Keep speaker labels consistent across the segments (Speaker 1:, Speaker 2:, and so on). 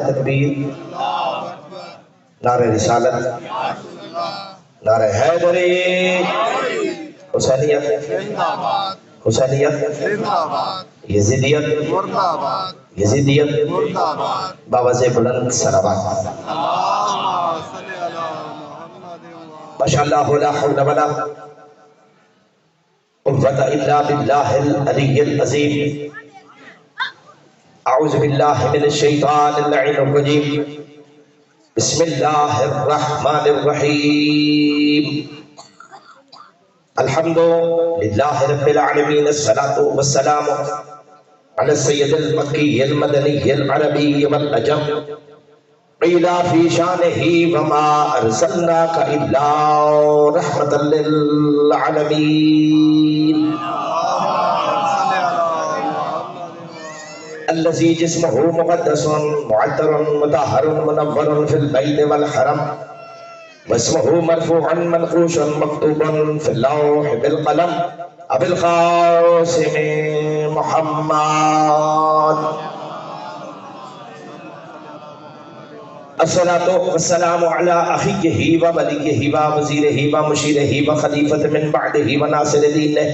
Speaker 1: تکبیر، نعرہ رسالت، نعرہ حیدری، حسینیت، حسینیت، یزیدیت، یزیدیت، باوز بلند سلامات۔ ماشاءاللہ لا حول ولا قوة الا باللہ العلی العظیم۔ اعوذ باللہ من الشیطان اللعین الرجیم، بسم اللہ الرحمن الرحیم۔ الحمد للہ رب العالمین، الصلاة والسلام علی السید المکی المدنی العربی والعجم، قیل فی شانہ وما ارسلناک الا رحمتا للعالمین۔ الذي جسمه مقدس معطر مطهر منور في البيت والحرم، واسمه مرفوع منقوش مكتوب في اللوح بالقلم، أبي القاسم محمد۔ الصلاة والسلام على أخيه ووليه ووزيره ومشيره وخليفة من بعده وناصر دينه،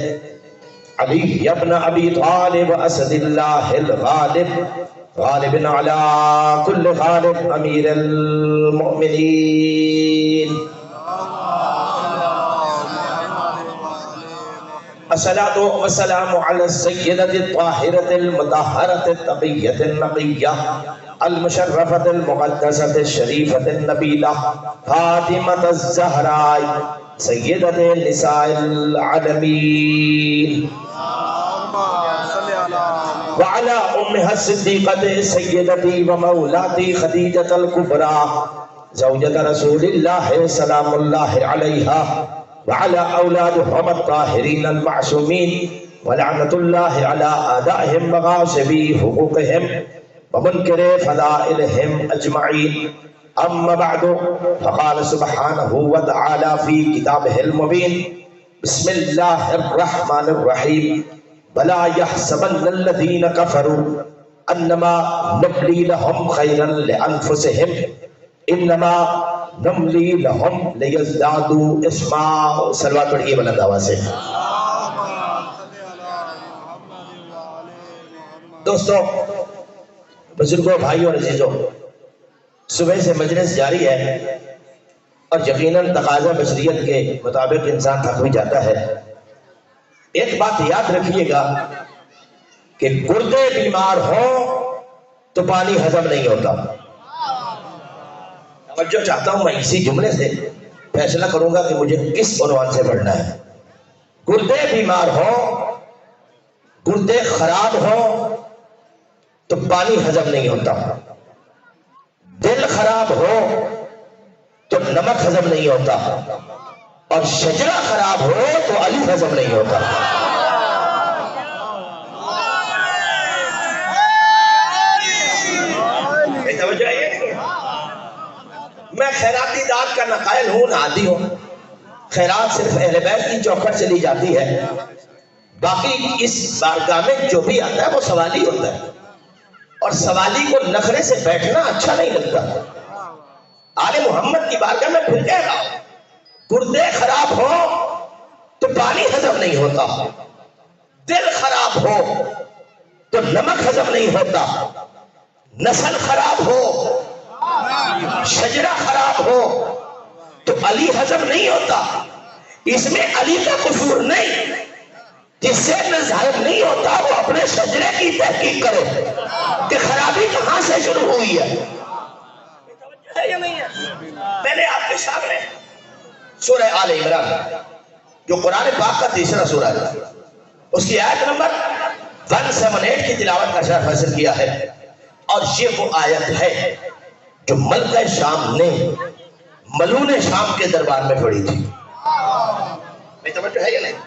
Speaker 1: علی ابن ابی طالب اسد اللہ الغالب، غالب علی کل غالب، امیر المؤمنین۔ الصلاة والسلام على السیدة الطاہرة المطہرة التقیة النقیة المشرفة المقدسة الشریفة النبیلہ، فاطمة الزہراء سیدۃ نساء العالمین، وعلى امها الصدیقۃ سیدتی ومولاتی خدیجۃ الکبریٰ زوجۃ رسول اللہ سلام اللہ علیہا، وعلى اولادهم الطاہرین المعصومین، ولعنۃ اللہ علی اعدائهم مغاصبی حقوقهم ومنکر فضائلهم اجمعین۔ اما بعد، فقال سبحانہ وتعالی فی کتابہ المبین، بسم اللہ الرحمن الرحیم، ولا يحسبن الذین کفروا انما نملی لهم خیرا لانفسهم انما نملی لهم لیزدادوا اثما۔ صلوات پڑھیے بلند آواز سے۔ دوستو، بزرگوں، بھائیوں اور عزیزوں، صبح سے مجلس جاری ہے اور یقیناً تقاضا بشریت کے مطابق انسان تھک بھی جاتا ہے۔ ایک بات یاد رکھیے گا کہ گردے بیمار ہوں تو پانی ہضم نہیں ہوتا۔ توجہ چاہتا ہوں، میں اسی جملے سے فیصلہ کروں گا کہ مجھے کس عنوان سے پڑھنا ہے۔ گردے بیمار ہوں، گردے خراب ہوں تو پانی ہضم نہیں ہوتا، دل خراب ہو تو نمک ہضم نہیں ہوتا، اور شجرہ خراب ہو تو علی ہضم نہیں ہوتا۔ میں خیراتی داد کا نقائل ہوں، نہ عادی ہوں۔ خیرات صرف اہل بیت کی چوکھٹ سے لی جاتی ہے، باقی اس بارگاہ میں جو بھی آتا ہے وہ سوالی ہوتا ہے، اور سوالی کو نخرے سے بیٹھنا اچھا نہیں لگتا۔ آل محمد کی بارگاہ میں پھر کہہ رہا ہوں، گردے خراب ہو تو پانی ہضم نہیں ہوتا، دل خراب ہو تو نمک ہضم نہیں ہوتا، نسل خراب ہو، شجرہ خراب ہو تو علی ہضم نہیں ہوتا۔ اس میں علی کا قصور نہیں، جس سے ظاہر نہیں ہوتا وہ اپنے شجرے کی تحقیق کرے کہ خرابی کہاں سے شروع ہوئی ہے۔ یا نہیں ہے؟ میں نے آپ کے سامنے سورہ آل عمران، جو قرآن پاک کا تیسرا سورہ ہے، اس کی آیت نمبر 178 کی تلاوت کا شرح حاصل کیا ہے، اور یہ وہ آیت ہے جو ملکہ شام نے ملون شام کے دربار میں پڑھی تھی۔ میں توجہ ہے یا نہیں؟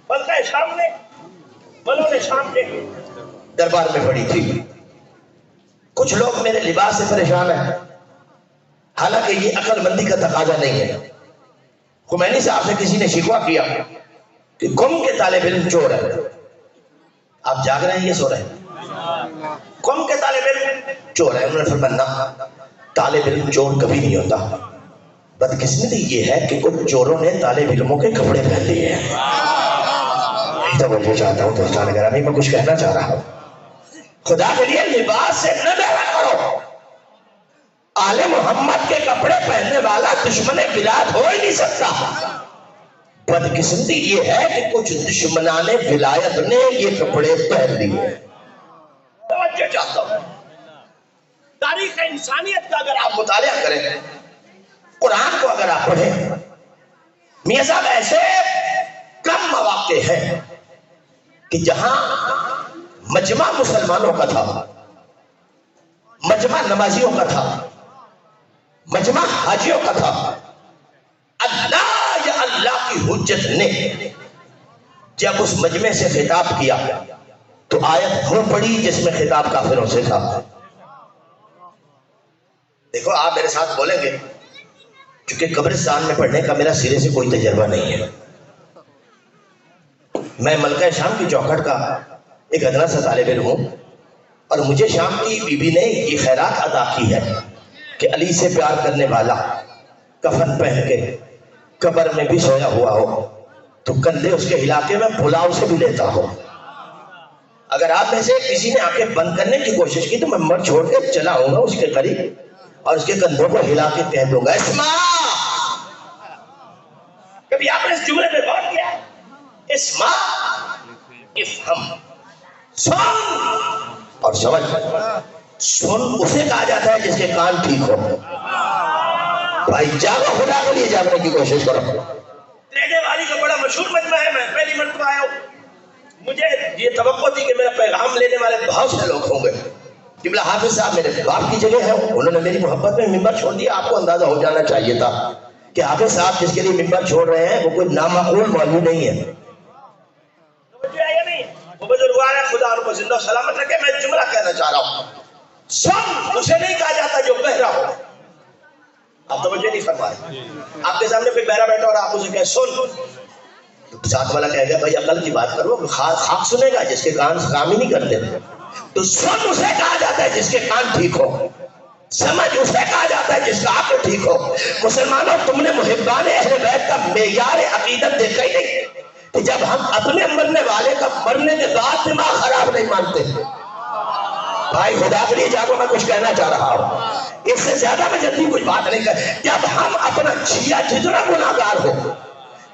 Speaker 1: ملکہ شام نے ملون شام کے دربار میں پڑھی تھی۔ کچھ لوگ میرے لباس سے پریشان ہیں، حالانکہ یہ عقل مندی کا تقاضا نہیں ہے۔ خمینی صاحب سے کسی نے شکوہ کیا کہ گم کے طالب علم چور ہے۔ آپ جاگ رہے ہیں، یہ سو رہے ہیں؟ قوم کے طالب علم چور ہے، انہوں نے فرمایا طالب علم چور کبھی نہیں ہوتا، بدقسمتی یہ ہے کہ کچھ چوروں نے طالب علموں کے کپڑے پہن لیے ہیں۔ توجہ چاہتا ہوں دوستان گرامی، میں کچھ کہنا چاہ رہا ہوں، خدا کے لیے لباس سے نہ ڈرا کرو۔ آل محمد کے کپڑے پہننے والا دشمن بلاد ہو ہی نہیں سکتا۔ بدقسمتی یہ ہے کہ کچھ دشمنان ولایت نے یہ کپڑے پہن لیے۔ توجہ چاہتا ہوں، تاریخ انسانیت کا اگر آپ مطالعہ کریں، قرآن کو اگر آپ پڑھیں، میاں صاحب ایسے کم مواقع ہیں کہ جہاں مجمع مسلمانوں کا تھا، مجمع نمازیوں کا تھا، مجمع حاجیوں کا تھا، اللہ یا اللہ کی حجت نے جب اس مجمع سے خطاب کیا تو آیت وہ پڑھی جس میں خطاب کافروں سے تھا۔ دیکھو آپ میرے ساتھ بولیں گے، کیونکہ قبرستان میں پڑھنے کا میرا سرے سے کوئی تجربہ نہیں ہے، میں ملکہ شام کی چوکھٹ کا ایک ادنا سا طالب علم ہوں، اور مجھے شام کی بی بی نے یہ خیرات عطا کی ہے کہ علی سے پیار کرنے والا کفن پہن کے قبر میں بھی سویا ہوا ہو تو کندھے اس کے علاقے میں پلاؤ سے بھی لیتا ہو۔ اگر آپ میں سے کسی نے آنکھیں بند کرنے کی کوشش کی تو میں مر چھوڑ کے چلا ہوں گا اس کے قریب اور اس کے کندھوں کو ہلا کے کہہ دوں گا، اسمع! کبھی آپ نے اس جملے پہ غور کیا؟ اسمع، افہم، سن اور سمجھ۔ سن اسے کہا جاتا ہے جس کے کان ٹھیک ہو۔ بھائی جاگو، خدا کے لیے جاگنے کی کوشش کرو۔ لینے والی کا بڑا مشہور مجمع ہے، میں پہلی مرتبہ آیا ہوں، مجھے یہ توقع تھی کہ میرا پیغام لینے والے بہت سے لوگ ہوں گے۔ قبلہ حافظ صاحب میرے باپ کی جگہ ہے، انہوں نے میری محبت میں ممبر چھوڑ دیا۔ آپ کو اندازہ ہو جانا چاہیے تھا کہ حافظ صاحب جس کے لیے ممبر چھوڑ رہے ہیں وہ کوئی نامعقول مولوی نہیں ہے۔ وہ بزرگوار ہے، خدا ان کو زندہ سلامت رکھے۔ میں جملہ کہنا چاہ رہا ہوں، سن اسے نہیں کہا جاتا جو بہرا ہو۔ آپ توجہ نہیں فرمائے، آپ کے سامنے کوئی بہرا بیٹھا اور آپ اسے کہے سن، ساتھ والا کہے گا بھائی عقل کی بات کرو، خاک سنے گا جس کے کان کام ہی نہیں کرتے۔ تو سن اسے کہا جاتا ہے جس کے کان ٹھیک ہو، سمجھ اسے کہا جاتا ہے جس کا عقل ٹھیک ہو۔ مسلمانوں، تم نے محبان اہل بیت کا معیار عقیدت دیکھا ہی نہیں کہ جب ہم اپنے مرنے والے کا مرنے کے بعد دماغ خراب نہیں مانتے۔ بھائی خدا کے لیے جاگو، میں کچھ کہنا چاہ رہا ہوں، اس سے زیادہ میں جلدی کوئی بات نہیں کر۔ جب ہم اپنا جیا جتنا گناہگار ہو،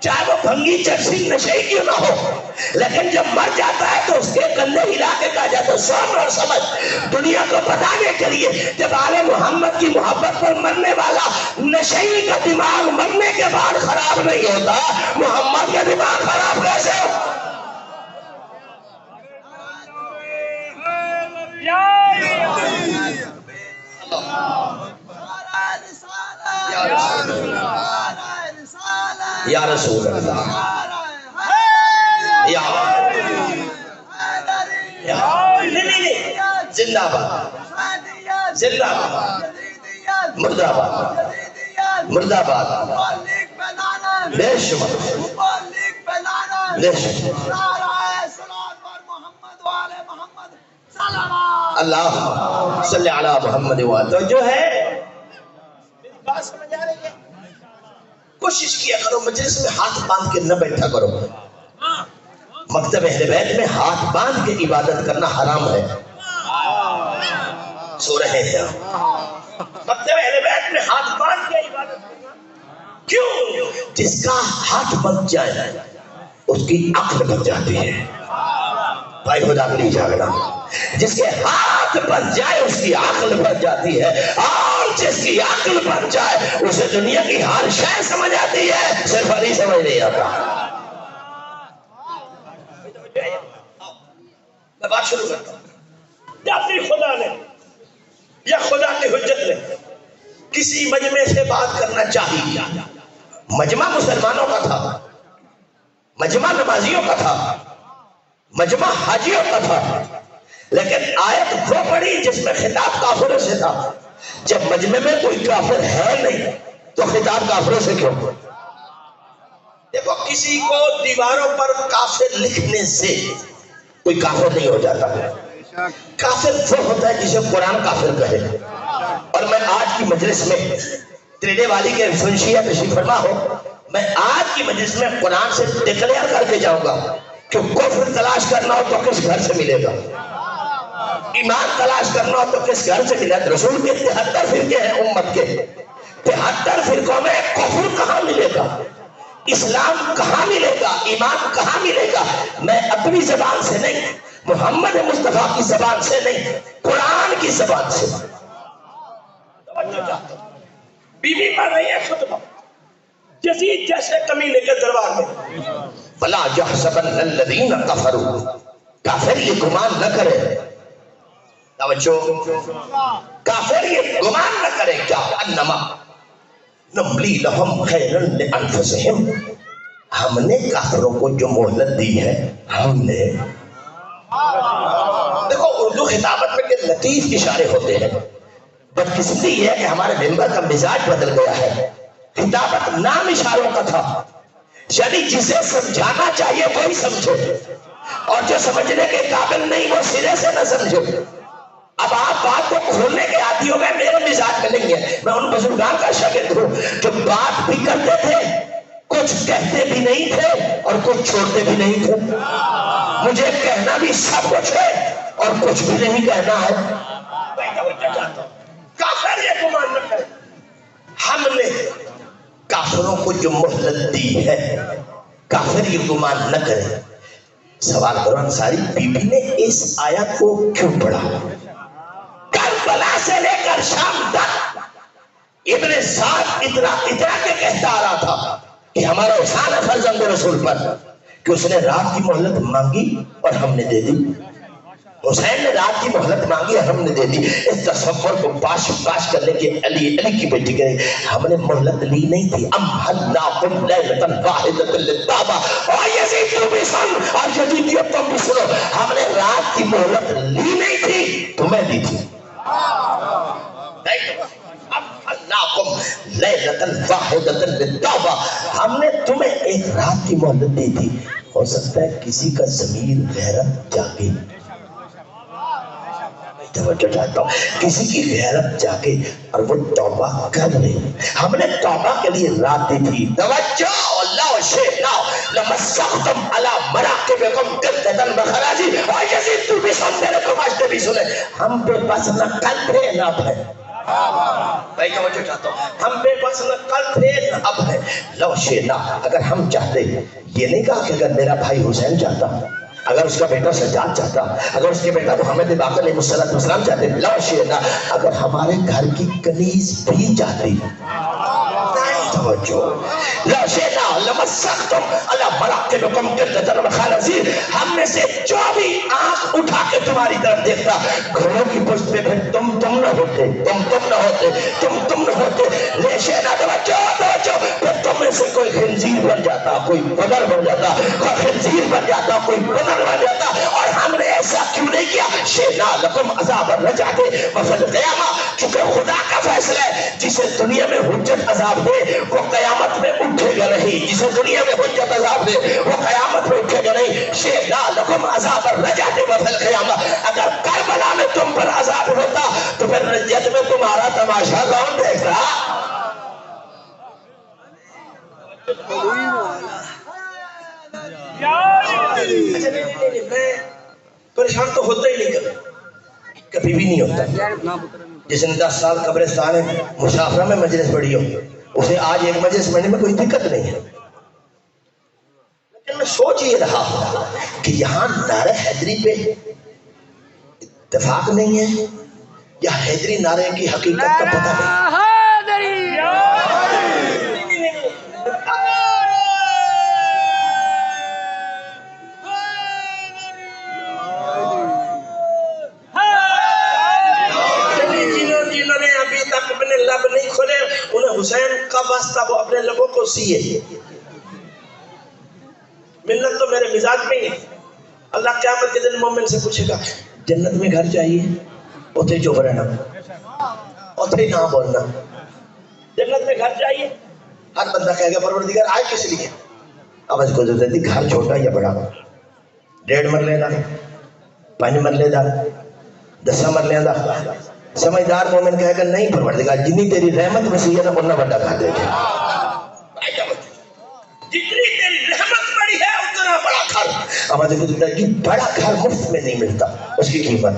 Speaker 1: چاہے وہ بھنگی چرسی نشے کیوں نہ ہو، لیکن جب مر جاتا ہے تو اس کے کندھے ہلا کے کہا جاتا ہے سن اور سمجھ۔ دنیا کو بتانے کے لیے جب آل محمد کی محبت پر مرنے والا نشئی کا دماغ مرنے کے بعد خراب نہیں ہوتا، محمد کا دماغ خراب کیسے ہو؟ یا رسول اللہ، یا زندہ باد، زندہ باد، مردہ باد، مردہ باد، بے شمار، بے شمار۔ اللہ صلی علی محمد وآلہ۔ تو جو ہے میری بات سمجھ آ رہی ہے؟ کوشش کیا کرو مجلس میں ہاتھ باندھ کے نہ بیٹھا کرو۔ مکتب اہل بیت میں ہاتھ باندھ کے عبادت کرنا حرام ہے۔ سو رہے ہیں مکتب اہل بیت میں ہاتھ باندھ کے عبادت کرنا کیوں؟ جس کا ہاتھ بن جائے اس کی عقل بن جاتی ہے۔ بھائی خدا کے لیے جاگنا، جس کے ہاتھ بن جائے اس کی عقل بن جاتی ہے، اور جس کی عقل بن جائے اسے دنیا کی ہر شے سمجھ آتی ہے، صرف علی سمجھ نہیں آتا۔ میں بات شروع کرتا ہوں۔ جب بھی خدا نے یا خدا کی حجت نے کسی مجمع سے بات کرنا چاہیے، مجمع مسلمانوں کا تھا، مجمع نمازیوں کا تھا، مجمع حاجیوں کا تھا، لیکن آیت وہ پڑھی جس میں خطاب کافروں سے تھا۔ جب مجمع میں کوئی کافر ہے نہیں تو خطاب کافروں سے کیوں؟ دیکھو، کسی کو دیواروں پر کافر لکھنے سے کوئی کافر نہیں ہو جاتا ہے، کافر وہ ہوتا ہے جسے قرآن کافر کہے. اور میں آج کی مجلس میں تریڈے والی کے سنشیہ تشریف فرما ہو، میں آج کی مجلس میں قرآن سے ڈکلیئر کر کے جاؤں گا کہ کفر تلاش کرنا ہو تو کس گھر سے ملے گا، ایمان تلاش کرنا ہو تو کس گھر سے ملے گا. رسول کے 73 فرقے ہیں امت کے، 73 فرقوں میں کفر کہاں ملے گا، اسلام کہاں ملے گا، ایمان کہاں ملے گا. میں اپنی زبان سے نہیں، محمد مصطفیٰ کی زبان سے نہیں، قرآن کی زبان سے. بی بی پڑھ رہی ہے خطبہ یزید جیسے کمینے کے دربار میں، فلا یحسبن الذین کفروا، کافر یہ گمان نہ کرے، توجہ، کافر یہ گمان نہ کرے کیا انما نملی لہم خیر لانفسہم، ہم نے کافروں کو جو مہلت دی ہے، ہم نے دیکھو اردو خطابت میں کہ لطیف اشارے ہوتے ہیں، بدقسمتی یہ ہے کہ ہمارے ممبر کا مزاج بدل گیا ہے. خطابت نام اشاروں کا تھا، یعنی جسے سمجھانا چاہیے وہی سمجھے، اور جو سمجھنے کے قابل نہیں وہ سرے سے نہ سمجھے. اب آپ بات کو کھولنے کے عادی ہو گئے، میرے مزاج میں نہیں ہے. میں ان بزرگان کا شاگرد ہوں جو بات بھی کرتے تھے، کچھ کہتے بھی نہیں تھے اور کچھ چھوڑتے بھی نہیں تھے. مجھے کہنا بھی سب کچھ ہے اور کچھ بھی نہیں کہنا ہے. کافر یہ گمان نہ کرے، ہم نے کافروں کو جو مہلت دی ہے، کافر یہ گمان نہ کرے. سوال کرو انصاری بی بی نے اس آیت کو کیوں پڑھا؟ کربلا سے لے کر شام تک ابن سعد اتنا کے کہتا آ رہا تھا کہ ہمارا احسان ہے فرزند رسول پر کہ اس نے رات کی مہلت مانگی اور ہم نے دے دی. حسین نے رات کی مہلت مانگی اور ہم نے دے دی. اس تصور کو پاش کرنے کے علی کی بیٹی کہے ہم نے مہلت لی نہیں تھی. ام حلناکم لیلۃ واحدۃ للتوبہ، اور یزید تو بھی سن اور یزیدیت تم بھی سنو، ہم نے رات کی مہلت لی نہیں تھی، تمہیں دی تھی. ہم نے تمہیں ایک رات کی مہلت دی تھی. ہو سکتا ہے کسی کا ضمیر غیرت جاگے، توجہ چاہتا ہوں، کسی کی غیرت جاگے اور وہ توبہ کر لے. ہم نے توبہ کے لیے رات دی تھی. توجہ، لو شئنا لمسختم علی مراقبکم قدۃ بخراجی، اور یزید تو بھی سن، میرے کو باشتے بھی سنے، ہم بے بس نہ کل تھے نہ اب ہے. بھائی توجہ چاہتا ہوں، ہم بے بس نہ کل تھے نہ اب ہے. لو شئنا، اگر ہم چاہتے، یہ نہیں کہا کہ اگر میرا بھائی حسین چاہتا، اگر اس کا بیٹا سجاد چاہتا، اگر اس کے بیٹا محمد باقر علیہ السلام چاہتے، لو شئنا، اگر ہمارے گھر کی کنیز بھی چاہتی، توجہ، لو شئنا لمسختم علی مراقبکم قدۃ بخراجی، ہم میں سے جو بھی آنکھ اٹھا کے تمہاری طرف دیکھتا، گھروں کی پشت پہ پھر تم نہ ہوتے، تم نہ ہوتے. لے شئنا، توجہ، پھر تم میں سے کوئی خنزیر بن جاتا، کوئی بدر بن جاتا، کوئی خنزیر بن جاتا، کوئی بدر بن جاتا. اور ہم نے ایسا کیوں نہیں کیا؟ شئنا لکم عذاب الرجعۃ وفی القیامہ، کیونکہ خدا کا فیصلہ ہے جسے دنیا میں حجت عذاب دے وہ قیامت میں اٹھے گا نہیں، جسے دنیا میں حجت عذاب دے وہ قیامت میں اٹھے گا نہیں. شئنا لکم عذاب الرجعۃ وفی القیامہ، اگر کربلا میں تم پر عذاب ہوتا تو پھر رجعت میں تمہارا تماشا کون دیکھتا؟ میں پریشان تو ہوتا ہی نہیں، کبھی بھی نہیں ہوتا. جس نے 10 سال قبرستان مشافرہ میں مجلس پڑھی ہو، اسے آج ایک مجلس پڑھنے میں کوئی دقت نہیں ہے. لیکن میں سوچ یہ رہا کہ یہاں نعرہ حیدری پہ اتفاق نہیں ہے یا حیدری نعرے کی حقیقت کا پتہ نہیں. لب نہیں کھولے، انہیں حسین کا واسطہ وہ اپنے لبوں کو سیے. منت تو میرے مزاج میں ہی ہے. اللہ قیامت کے دن مومن سے پوچھے گا جنت میں گھر چاہیے، اتھے چپ رہنا، اتھے نہ بولنا. جنت میں گھر چاہیے، ہر بندہ کہے گا پروردگار آئے کس لیے؟ اب اس کو ضرورت ہے گھر چھوٹا یا بڑا، 1.5 مرلے دا، 5 مرلے دا، 10 مرلیاں دا سمجھدار مومن کہے گا نہیں پروردگار جنی تیری رحمت وسیع ہے نا انہا بڑا کھا دے گا، جتنی تیری رحمت بڑی ہے اتنا بڑا گھر. آواز دیکھو کہ بڑا گھر مفت میں نہیں ملتا، اس کی قیمت.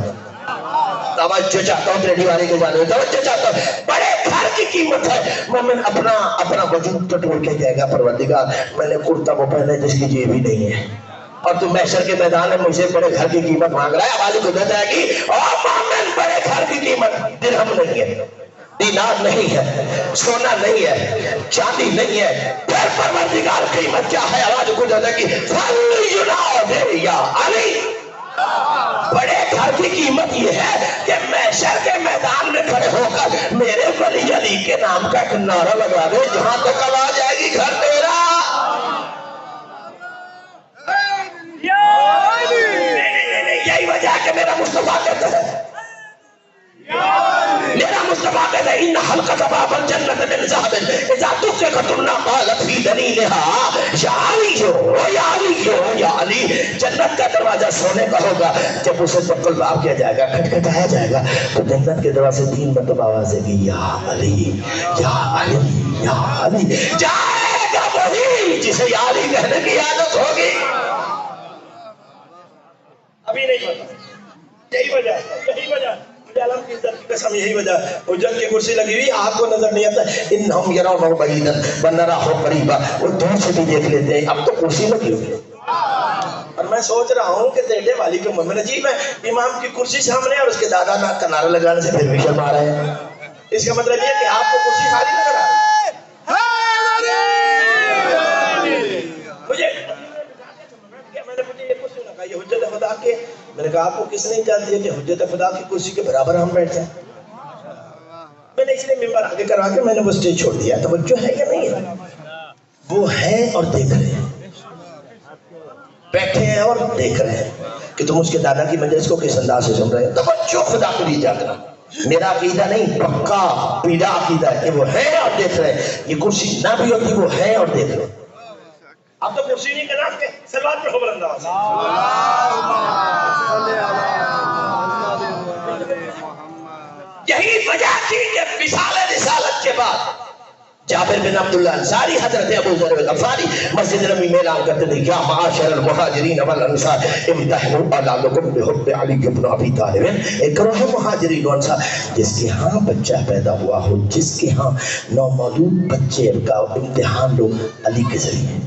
Speaker 1: توجہ چاہتا ہوں ریڈی والے کے جانے، توجہ چاہتا ہوں، بڑے گھر کی قیمت ہے. مومن اپنا وجود ٹٹول کے کہے گا پروردگار میں نے کرتا وہ پہنا جس کی جیب ہی نہیں ہے، اور تم محشر کے میدان میں مجھ سے بڑے گھر کی قیمت مانگ رہا ہے. آواز قدرت ہے گی اور مومن بڑے گھر کی قیمت درہم نہیں ہے، دینار نہیں ہے، سونا نہیں ہے، چاندی نہیں ہے. پھر پروردگار قیمت کیا ہے؟ آواز قدرت ہے گی فَلْيُنَادِ یا علی. بڑے گھر کی قیمت یہ ہے کہ محشر کے میدان میں کھڑے ہو کر میرے ولی علی کے نام کا ایک نعرہ لگا دے، جہاں تک آواز جائے گی گھر تیرا. یہی وجہ ہے کہ میرا مصطفیٰ کہتا ہے، میرا مصطفیٰ کہتا ہے ان حلقۃ باب الجنت من ذهب اذا دققت الناقات فی دلیلها یا علی یا علی. جنت کا دروازہ سونے کا ہوگا، جب اسے تقل باب کیا جائے گا، کھٹکھٹایا جائے گا تو جنت کے دروازے 3 مرتبہ آواز دے گی یا علی یا علی یا علی. جائے گا وہی جسے یا علی کہنے کی عادت ہوگی. ابھی نہیں پتا، یہی وجہ مجھے علم کی عزت کی قسم یہی وجہ. حجت کی کرسی لگی ہوئی آپ کو نظر نہیں آتا. انہم یرونہ بعیدا ونراہ قریبا، وہ دور سے بھی دیکھ لیتے ہیں. اب تو کرسی لگی ہوئی اور میں سوچ رہا ہوں کہ ٹیڈے والی کے مومن جی میں امام کی کرسی سامنے اور اس کے دادا کا نعرہ لگانے سے پھر بھی شرم آ رہے ہیں. اس کا مطلب یہ کہ آپ کو کرسی خالی نظر آ رہی ہے. یہ حجت خدا کے، میں نے کہا آپ کو کس نے اجازت دیا کہ حجت خدا کی کرسی کے برابر ہم بیٹھ جائیں؟ میں نے اس لیے ممبر آگے کروا کے میں نے وہ سٹیج چھوڑ دیا. توجہ ہے یا نہیں ہے؟ وہ ہیں اور دیکھ رہے ہیں، بیٹھے ہیں اور دیکھ رہے ہیں کہ تم اس کے دادا کی مجلس کو کس انداز سے سن رہے ہیں. توجہ خدا کو لیے جانا. میرا عقیدہ نہیں، پکا پیڑا عقیدہ ہے کہ وہ ہیں اور دیکھ رہے ہیں. یہ کرسی نہ بھی ہوتی وہ ہیں اور دیکھ رہے ہیں. اب تو کرسی نہیں کرنا کے سلوات پر خبر انداز. یہی وجہ تھی کہ وصال رسالت کے بعد جابر بن عبداللہ انصاری حضرت ابو ذر الغفاری مسجد نبی میں اعلان کرتے تھے یا معاشر المہاجرین والانصار امتحنوا اولادکم بحب علی بن ابی طالب. ایک گروہ مہاجرین و انصار جس کے ہاں بچہ پیدا ہوا ہو، جس کے ہاں نومولود بچے کا امتحان لو علی کے ذریعے.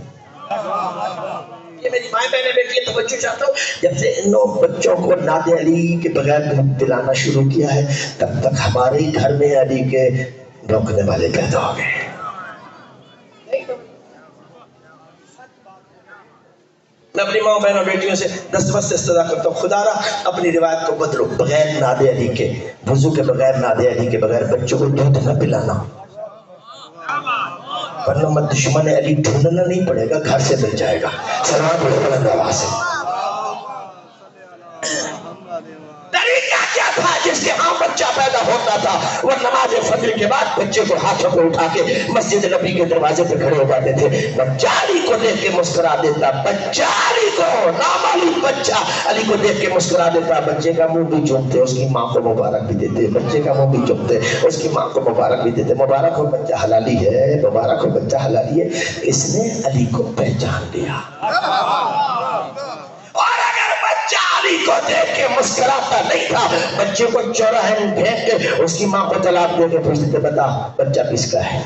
Speaker 1: یہ میری مائیں بہنیں بیٹی ہے، توجہ چاہتا ہوں. جب سے ان بچوں کو ناد علی کے بغیر دودھ پلانا شروع کیا ہے تب تک ہمارے گھر میں علی کے روکنے والے پیدا ہو گئے. میں اپنی ماں بہنوں بیٹیوں سے دستبست استدا کرتا ہوں خدا را اپنی روایت کو بدلو. بغیر ناد علی کے، وضو کے بغیر، ناد علی کے بغیر بچوں کو دودھ نہ پلانا، ورنہ دشمن علی ڈھونڈنا نہیں پڑے گا، گھر سے مل جائے گا. سلام بلند آواز سے. طریقہ کیا تھا جس کے ہاں بچہ پیدا ہوتا تھا؟ وہ نماز فجر کے بعد بچے کو ہاتھوں پہ اٹھا کے مسجد نبی کے دروازے پہ کھڑے ہو جاتے تھے. بچہ علی کو دیکھ کے مسکرا دیتا، بچہ علی کو، نامعلوم بچہ علی کو دیکھ کے مسکرا دیتا. بچے کا منہ بھی چومتے، اس کی ماں کو مبارک بھی دیتے. بچے کا منہ بھی چومتے، اس کی ماں کو مبارک بھی دیتے. مبارک ہو بچہ حلالی ہے، مبارک ہو بچہ حلالی ہے. اس نے علی کو پہچان لیا. علی کو دیکھ کے مسکراتا نہیں تھا، بچے کو چوراہے میں پھینک کے اس کی ماں کو طلاق دے کے پوچھتے تھے بتا بچہ کس کا ہے؟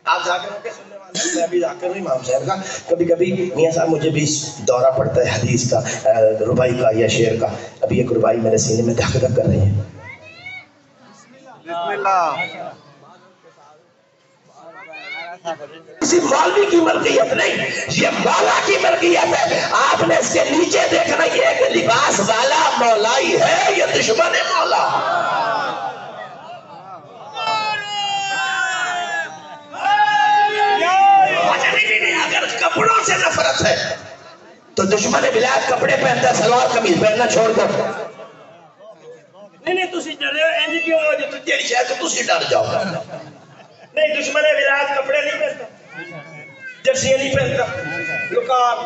Speaker 1: آپ ذاکروں کے سننے والے ہیں، میں ابھی ذاکر ہوں امام صاحب کا. کبھی کبھی میاں صاحب مجھے بھی دورہ پڑتا ہے حدیث کا، ربائی کا یا شعر کا. ابھی ایک ربائی میرے سینے میں دھک دھک کر رہی ہے. بسم اللہ. کسی مولوی کی ملکیت نہیں، یہ مولا کی ملکیت ہے. آپ نے اس کے نیچے دیکھنا یہ کہ لباس والا مولائی ہے، یہ دشمن مولا. اگر کپڑوں سے نفرت ہے تو دشمن ولایت کپڑے پہنتا ہے، سلوار قمیض پہننا چھوڑ دو. نہیں تسی ڈرے ہو اینج کیوں ہو جو تیری شاید تو تسی ڈر جاؤ. نہیں دشمن ولایت کپڑے نہیں پہنتا، جرسیاں نہیں پہنتا، لکار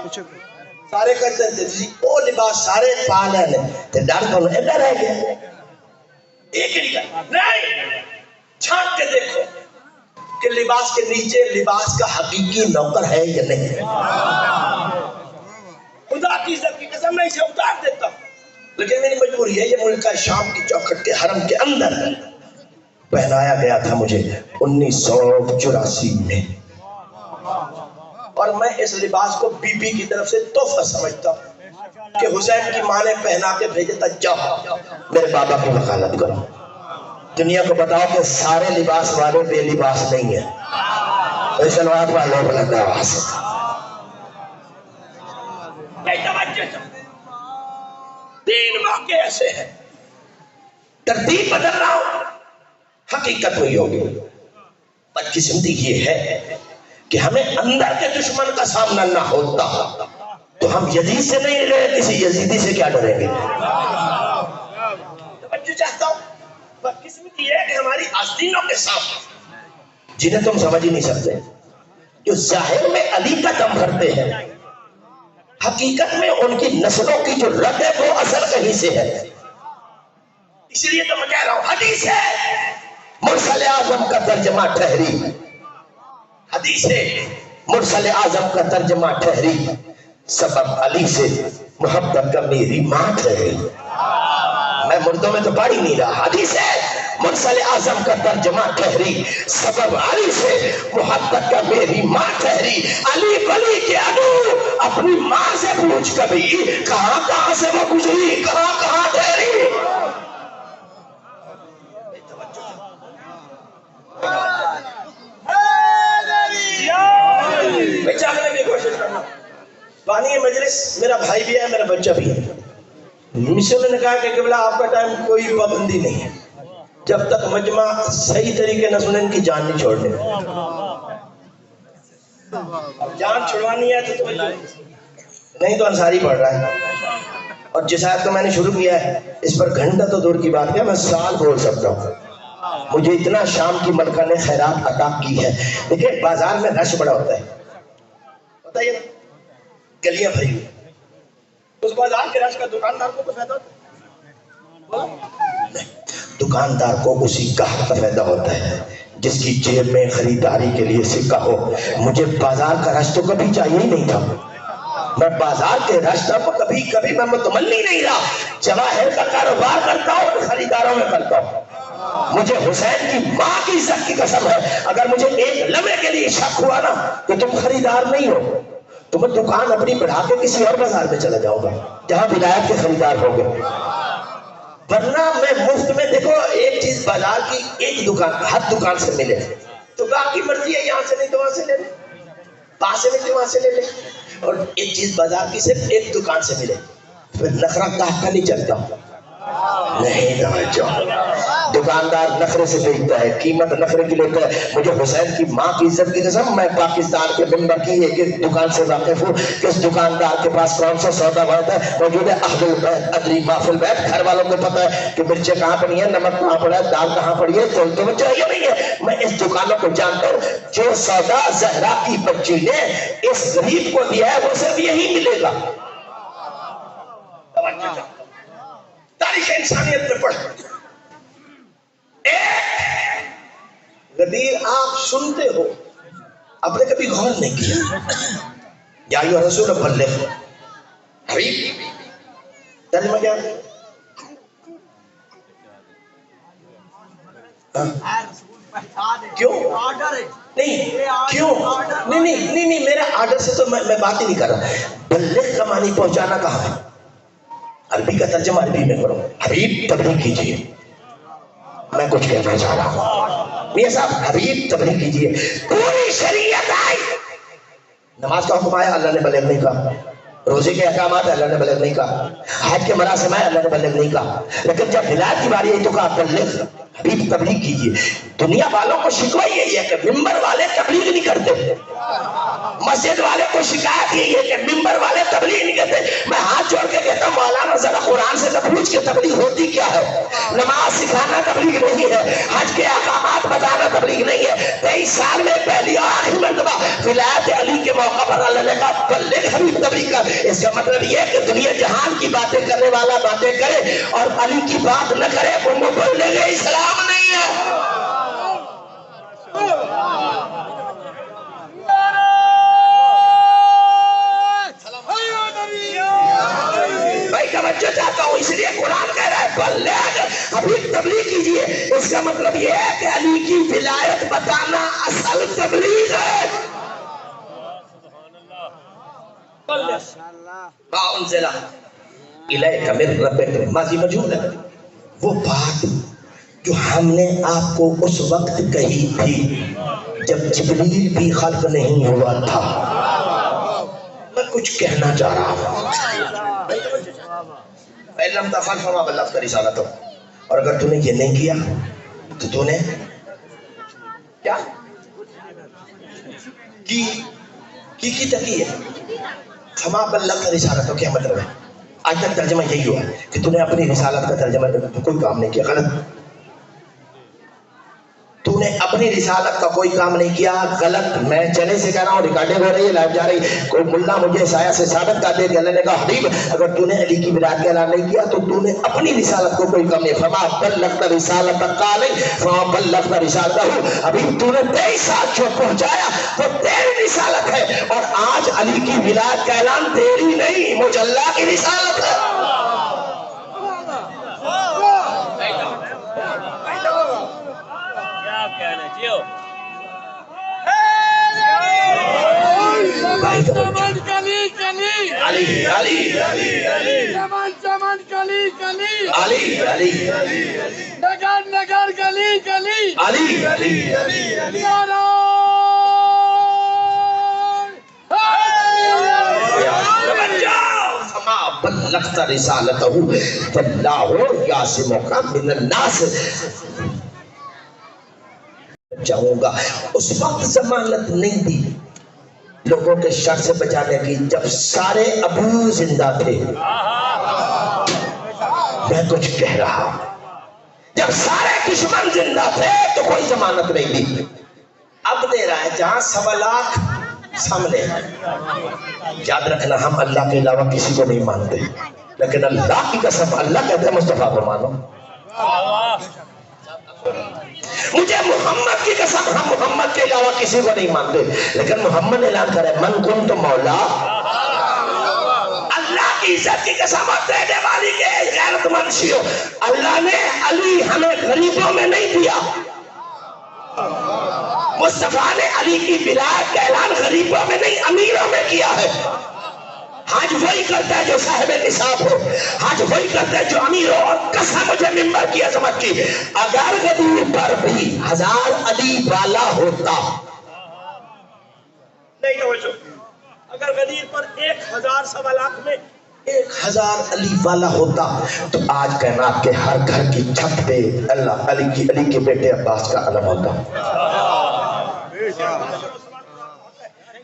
Speaker 1: سارے کہتے تھے جی وہ لباس سارے پا لینے تے ڈر تو ایڈا رہ گیا ایک ہی نہیں چھانٹ کے دیکھو کہ لباس کے نیچے لباس کا حقیقی نوکر ہے یا نہیں. خدا کی عزت کی قسم میں اسے اتار دیتا ہوں لیکن میری مجبوری ہے. یہ ملک شام کی چوکھٹ کے حرم کے اندر پہنایا گیا تھا مجھے 1984 میں اور میں اس لباس کو بی بی کی طرف سے تحفہ سمجھتا ہوں کہ حسین کی ماں نے پہنا کے بھیجے تھا. جاؤ میرے بابا کی وکالت کرو دنیا کو بتاؤ کہ سارے لباس والے بے لباس نہیں ہیں. سلوات والوں بلند آواز تین موقع ایسے ہیں ترتیب بدل رہا ہوں حقیقت ہوئی ہوگی. بدقسمتی یہ ہے کہ ہمیں اندر کے دشمن کا سامنا نہ ہوتا تو ہم یزید سے نہیں ڈرے کسی یزیدی سے کیا ڈریں گے. توجہ چاہتا ہوں بدقسمتی یہ ہے کہ ہماری آستینوں کے سامنے جنہیں تم سمجھ ہی نہیں سکتے جو ظاہر میں علی کا دم بھرتے ہیں حقیقت میں ان کی نسلوں کی جو رد ہے وہ اثر کہیں سے ہے. اس لیے تو میں کہہ رہا ہوں حدیث ہے مرسل اعظم کا ترجمہ ٹھہری. حدیث ہے مرسل اعظم کا ترجمہ ٹھہری سبب علی سے محبت کا میری ماں ٹھہری. میں مردوں میں تو پڑھ ہی نہیں رہا. حدیث ہے مرسل اعظم کا ترجمہ ٹھہری سبب علی سے محبت کا میری ماں ٹھہری. علی بلی کے عدو اپنی ماں سے پوچھ کبھی کہاں کہاں سے وہ گزری کہاں کہاں ٹھہری. میں جاگنے کی کوشش کرنا بانی مجلس میرا بھائی بھی ہے میرا بچہ بھی ہے. مجھ نے کہا کہ قبلہ آپ کا ٹائم کوئی پابندی نہیں ہے جب تک مجمع صحیح طریقے نہ سنیں ان کی جان نہیں چھوڑنے. جان چھڑوانی ہے تو نہیں تو انصاری پڑھ رہا ہے اور جس آیت کو میں نے شروع کیا ہے اس پر گھنٹہ تو دور کی بات ہے میں سال بول سکتا ہوں. مجھے اتنا شام کی ملکہ نے خیرات عطا کی ہے. دیکھیں بازار میں رش بڑا ہوتا ہے بتائیے نا گلیاں بھری اس بازار کے رش کا دکاندار کو فائدہ ہوتا ہے؟ دکاندار کو اسی گاہک کا فائدہ ہوتا ہے جس کی جیب میں خریداری کے لیے سکہ ہو. مجھے بازار کا رش تو کبھی چاہیے ہی نہیں تھا. میں بازار کے رش پر کبھی میں متملی نہیں رہا. جواہر کا کاروبار کرتا ہوں اور خریداروں میں کرتا ہوں. مجھے حسین کی ماں کی عزت کی قسم ہے اگر مجھے ایک لمحے کے لیے شک ہوا نا کہ تم خریدار نہیں ہو تو میں دکان اپنی بڑھا کے کسی اور بازار میں چلا جاؤں گا جہاں ولایت کے خریدار ہوں گے. ورنہ میں مفت میں دیکھو ایک چیز بازار کی ایک دکان ہر دکان سے ملے تو باقی مرضی ہے یہاں سے نہیں تو وہاں سے لے لے پاس سے نہیں تو وہاں سے لے لے اور ایک چیز بازار کی صرف ایک دکان سے ملے پھر نخرہ گاہک کا نہیں چلتا نہیں. توجہ دکاندار نخرے سے بیچتا ہے قیمت نخرے کی لیتا ہے. مجھے حسین کی ماں کی عزت کی قسم میں پاکستان کے ممبر کی ایک دکان سے واقف ہوں کہ اس دکاندار کے پاس کون سا سودا ہوتا ہے موجود ہے. اہل البیت ادری مافل بیت گھر والوں کو پتا ہے کہ مرچیں کہاں پڑی ہیں نمک کہاں پڑا ہے دال کہاں پڑی ہے تو توجہ یہ نہیں ہے. میں اس دکانوں کو جانتا ہوں جو سودا زہرا کی بچی نے اس غریب کو دیا ہے وہ صرف یہی ملے گا. تاریخ انسانیت میں پڑھ غدیر آپ سنتے ہو آپ نے کبھی غور نہیں کیا. یا ایھا رسول بلغ حبیب ترجمہ کیا کیوں نہیں کیوں نہیں میرے آرڈر سے تو میں بات ہی نہیں کر رہا. بلغ کا معنی پہنچانا کہاں ہے. عربی کا ترجمہ عربی میں کرو حبیب تبلیغ کیجئے. میں کچھ کہنا چاہ رہا ہوں میاں صاحب حبیب تبلیغ کیجئے. پوری شریعت آئی نماز کا حکم آیا اللہ نے بلغ نہیں کہا. روزے کے احکامات اللہ نے بلغ نہیں کہا. حج کے مراسم آئے اللہ نے بلغ نہیں کہا. لیکن جب ولایت کی باری آئی تو کہا بلغ حبیب تبلیغ کیجئے. دنیا والوں کو شکوہ یہی ہے کہ ممبر والے تبلیغ نہیں کرتے. مسجد والے کو شکایت یہی ہے کہ ممبر والے تبلیغ نہیں کرتے. میں ہاتھ جوڑ کے کہتا ہوں مولانا ذرا قرآن سے پوچھ کے تبلیغ ہوتی کیا ہے؟ نماز سکھانا تبلیغ نہیں ہے، حج کے احکامات بتانا تبلیغ نہیں ہے۔ 23 سال میں پہلی اور آخری مرتبہ ولایت علی کے موقع پر اللہ نے کہا بلغ حبیب تبلیغ کر۔ اس کا مطلب یہ کہ دنیا جہان کی باتیں کرنے والا باتیں کرے اور علی کی بات نہ کرے، وہ مبلغ اسلام نہیں ہے۔ بھائی توجہ چاہتا ہوں، اس لیے قرآن کہہ رہا ہے بلغ حبیب تبلیغ کیجئے۔ اس کا مطلب یہ ہے کہ علی کی ولایت بتانا اصل تبلیغ ہے۔ باؤنزلہ الیک من ربک، ماضی موجود ہے، وہ بات جو ہم نے آپ کو اس وقت کہی تھی جب جبریل بھی خلق نہیں ہوا تھا۔ میں کچھ کہنا چاہ رہا ہوں، فَإِن لَمْ تَفْعَلْ فَمَا بَلَّغْتَ رِسَالَتَهُ، اور اگر تو نے یہ نہیں کیا تو تو نے کیا کی تکی ہے۔ فَمَا بَلَّغْتَ رِسَالَتَهُ کیا مطلب ہے؟ آج تک ترجمہ یہی ہوا ہے کہ تو نے اپنی رسالت کا ترجمہ کوئی کام نہیں کیا، غلط۔ تو نے اپنی رسالت کا کوئی کام نہیں کیا، غلط۔ میں چلے سے کہہ رہا ہوں، ریکارڈنگ ہو رہی ہے، لائیو جا رہی، کوئی ملا مجھے سایہ سے ثابت کر دے کہ اللہ نے کہا حبیب اگر تو نے علی کی ولایت کا اعلان نہیں کیا تو تو نے اپنی رسالت کو کوئی کام نہیں۔ فما بلغت رسالتک فما بلغت رسالتہ، حبیب تو نے 23 سال جو پہنچایا وہ تیری رسالت ہے، اور آج علی کی ولایت کا اعلان تیری نہیں، مجھ اللہ کی رسالت ہے۔
Speaker 2: چمن کلی کلی
Speaker 1: علی علی
Speaker 2: چمن کلی کلی
Speaker 1: علی علی
Speaker 2: نگر نگر گلی گلی
Speaker 1: علی علی فما بلغت رسالتہ فاللہ یعصمک من الناس۔ جاؤں گا، اس وقت ضمانت نہیں دی لوگوں کے شر سے بچانے کی جب سارے ابو زندہ تھے۔ میں کچھ کہہ رہا ہوں، جب سارے دشمن زندہ تھے تو کوئی ضمانت نہیں دی۔ اب دے رہا ہے جہاں 1.25 لاکھ سامنے ہے۔ یاد رکھنا ہم اللہ کے علاوہ کسی کو نہیں مانتے، لیکن اللہ کی قسم اللہ کہتے ہیں مصطفیٰ کو مانو۔ مجھے محمد کی قسم ہم محمد کے علاوہ کسی کو نہیں مانتے، لیکن محمد نے اعلان کرے من کنت مولا، اللہ کی عزت کی قسم دینے والی کے غیرت مند ہو، اللہ نے علی ہمیں غریبوں میں نہیں دیا۔ مصطفیٰ نے علی کی ولایت کا اعلان غریبوں میں نہیں امیروں میں کیا ہے۔ آج وہی کرتا ہے جو صاحب نصاب ہو، آج وہی کرتا ہے جو امیر ہو۔ اور قسم مجھے ممبر کی عظمت کی، اگر غدیر پر بھی 1000 علی والا ہوتا، نہیں توجہ، اگر غدیر پر 1000 سوا لاکھ میں 1000 علی والا ہوتا تو آج کائنات کے ہر گھر کی چھت پہ اللہ علی کے بیٹے عباس کا علم ہوتا۔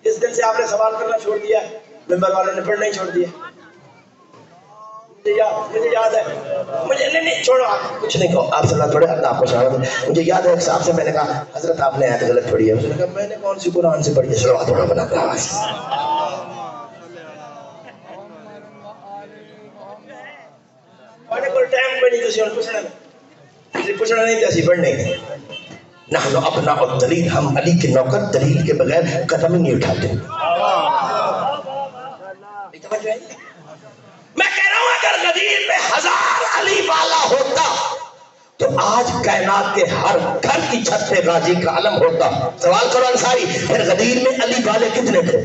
Speaker 1: اس دن سے آپ نے سوال کرنا چھوڑ دیا، ممبر والوں نے پڑھنا ہی چھوڑ دیا۔ مجھے یاد ہے، مجھے نہیں چھوڑو، آپ کچھ نہیں کہو، آپ سلام پڑھے، اللہ آپ کو سلام۔ مجھے یاد ہے ایک صاحب سے میں نے کہا حضرت آپ نے آیت غلط پڑھی ہے، اس نے کہا میں نے کون سی قرآن سے پڑھی ہے، سلوات تھوڑا بناتا ہے۔ کوئی ٹائم پہ نہیں کسی اور پوچھنا نہیں تھا، پڑھنے کے نحن اپنا اور دلیل، ہم علی کے نوکر، دلیل کے بغیر قدم ہی نہیں اٹھاتے۔ میں کہہ رہا ہوں اگر غدیر میں 1000 علی والا ہوتا تو آج کائنات کے ہر گھر کی چھت پہ غازی کا علم ہوتا۔ سوال کرو انصاری، پھر غدیر میں علی والے کتنے تھے؟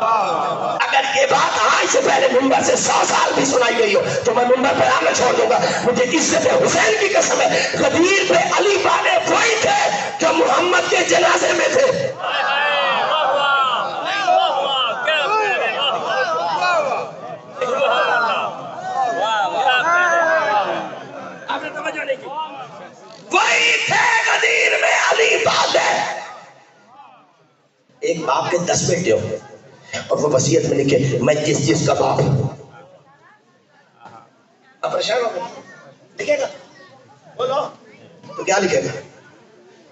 Speaker 1: اگر یہ بات آج سے پہلے ممبر سے 100 سال بھی سنائی گئی ہو تو میں ممبر پر آنا چھوڑ دوں گا۔ مجھے عزت حسین کی قسم ہے، غدیر پہ علی والے وہی تھے جو محمد کے جنازے میں تھے۔ وہی تھے غدیر میں علی والے۔ ایک باپ کے 10 بیٹے ہو اور وہ وصیت میں لکھے میں جس کا باپ ہوں، اب پریشان ہو گئے، لکھے گا بولو تو کیا لکھے گا؟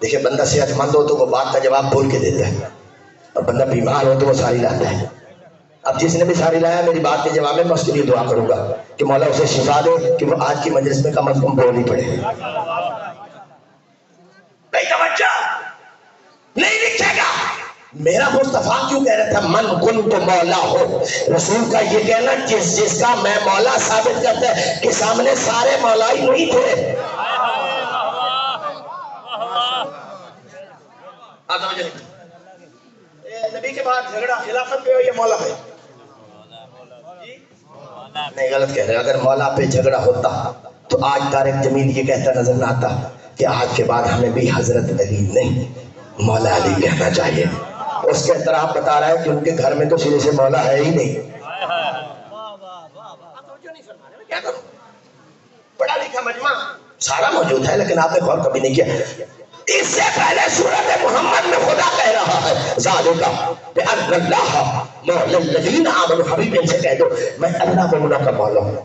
Speaker 1: دیکھیں بندہ صحت مند ہو تو وہ بات کا جواب بول کے دیتا ہے، اور بندہ بیمار ہو تو وہ ساری لاتا ہے۔ اب جس نے بھی ساری لایا میری بات کے جواب میں میں اس کے لیے دعا کروں گا کہ مولا اسے شفا دے کہ وہ آج کی مجلس میں کم از کم بول نہیں پڑے۔ بھائی توجہ، نہیں لکھے گا۔ میرا مصطفیٰ کیوں کہہ رہا تھا من کن تو مولا ہو، رسول کا یہ کہنا جس کا میں مولا ثابت کرتا ہے کہ سامنے سارے مولا ہی نہیں تھے۔ نبی کے بعد جھگڑا خلافت پہ ہو یا مولا پہ؟ نہیں غلط کہہ رہے، اگر مولا پہ جھگڑا ہوتا تو آج طارق جمیل یہ کہتا نظر نہ آتا کہ آج کے بعد ہمیں بھی حضرت علی نہیں مولا علی کہنا چاہیے۔ اس کے اعتراف بتا رہا ہے کہ ان کے گھر میں تو سرے سے مولا ہے ہی نہیں۔ کیا کروں؟ پڑھا لکھا مجمع سارا موجود ہے لیکن آپ نے غور کبھی نہیں کیا۔ اس سے پہلے سورۃ محمد میں خدا کہہ رہا ہے ذالک بأن اللہ مولا الذین آمنوا، حبیب ان سے کہہ دو میں اللہ مومنوں کا مولا ہوں۔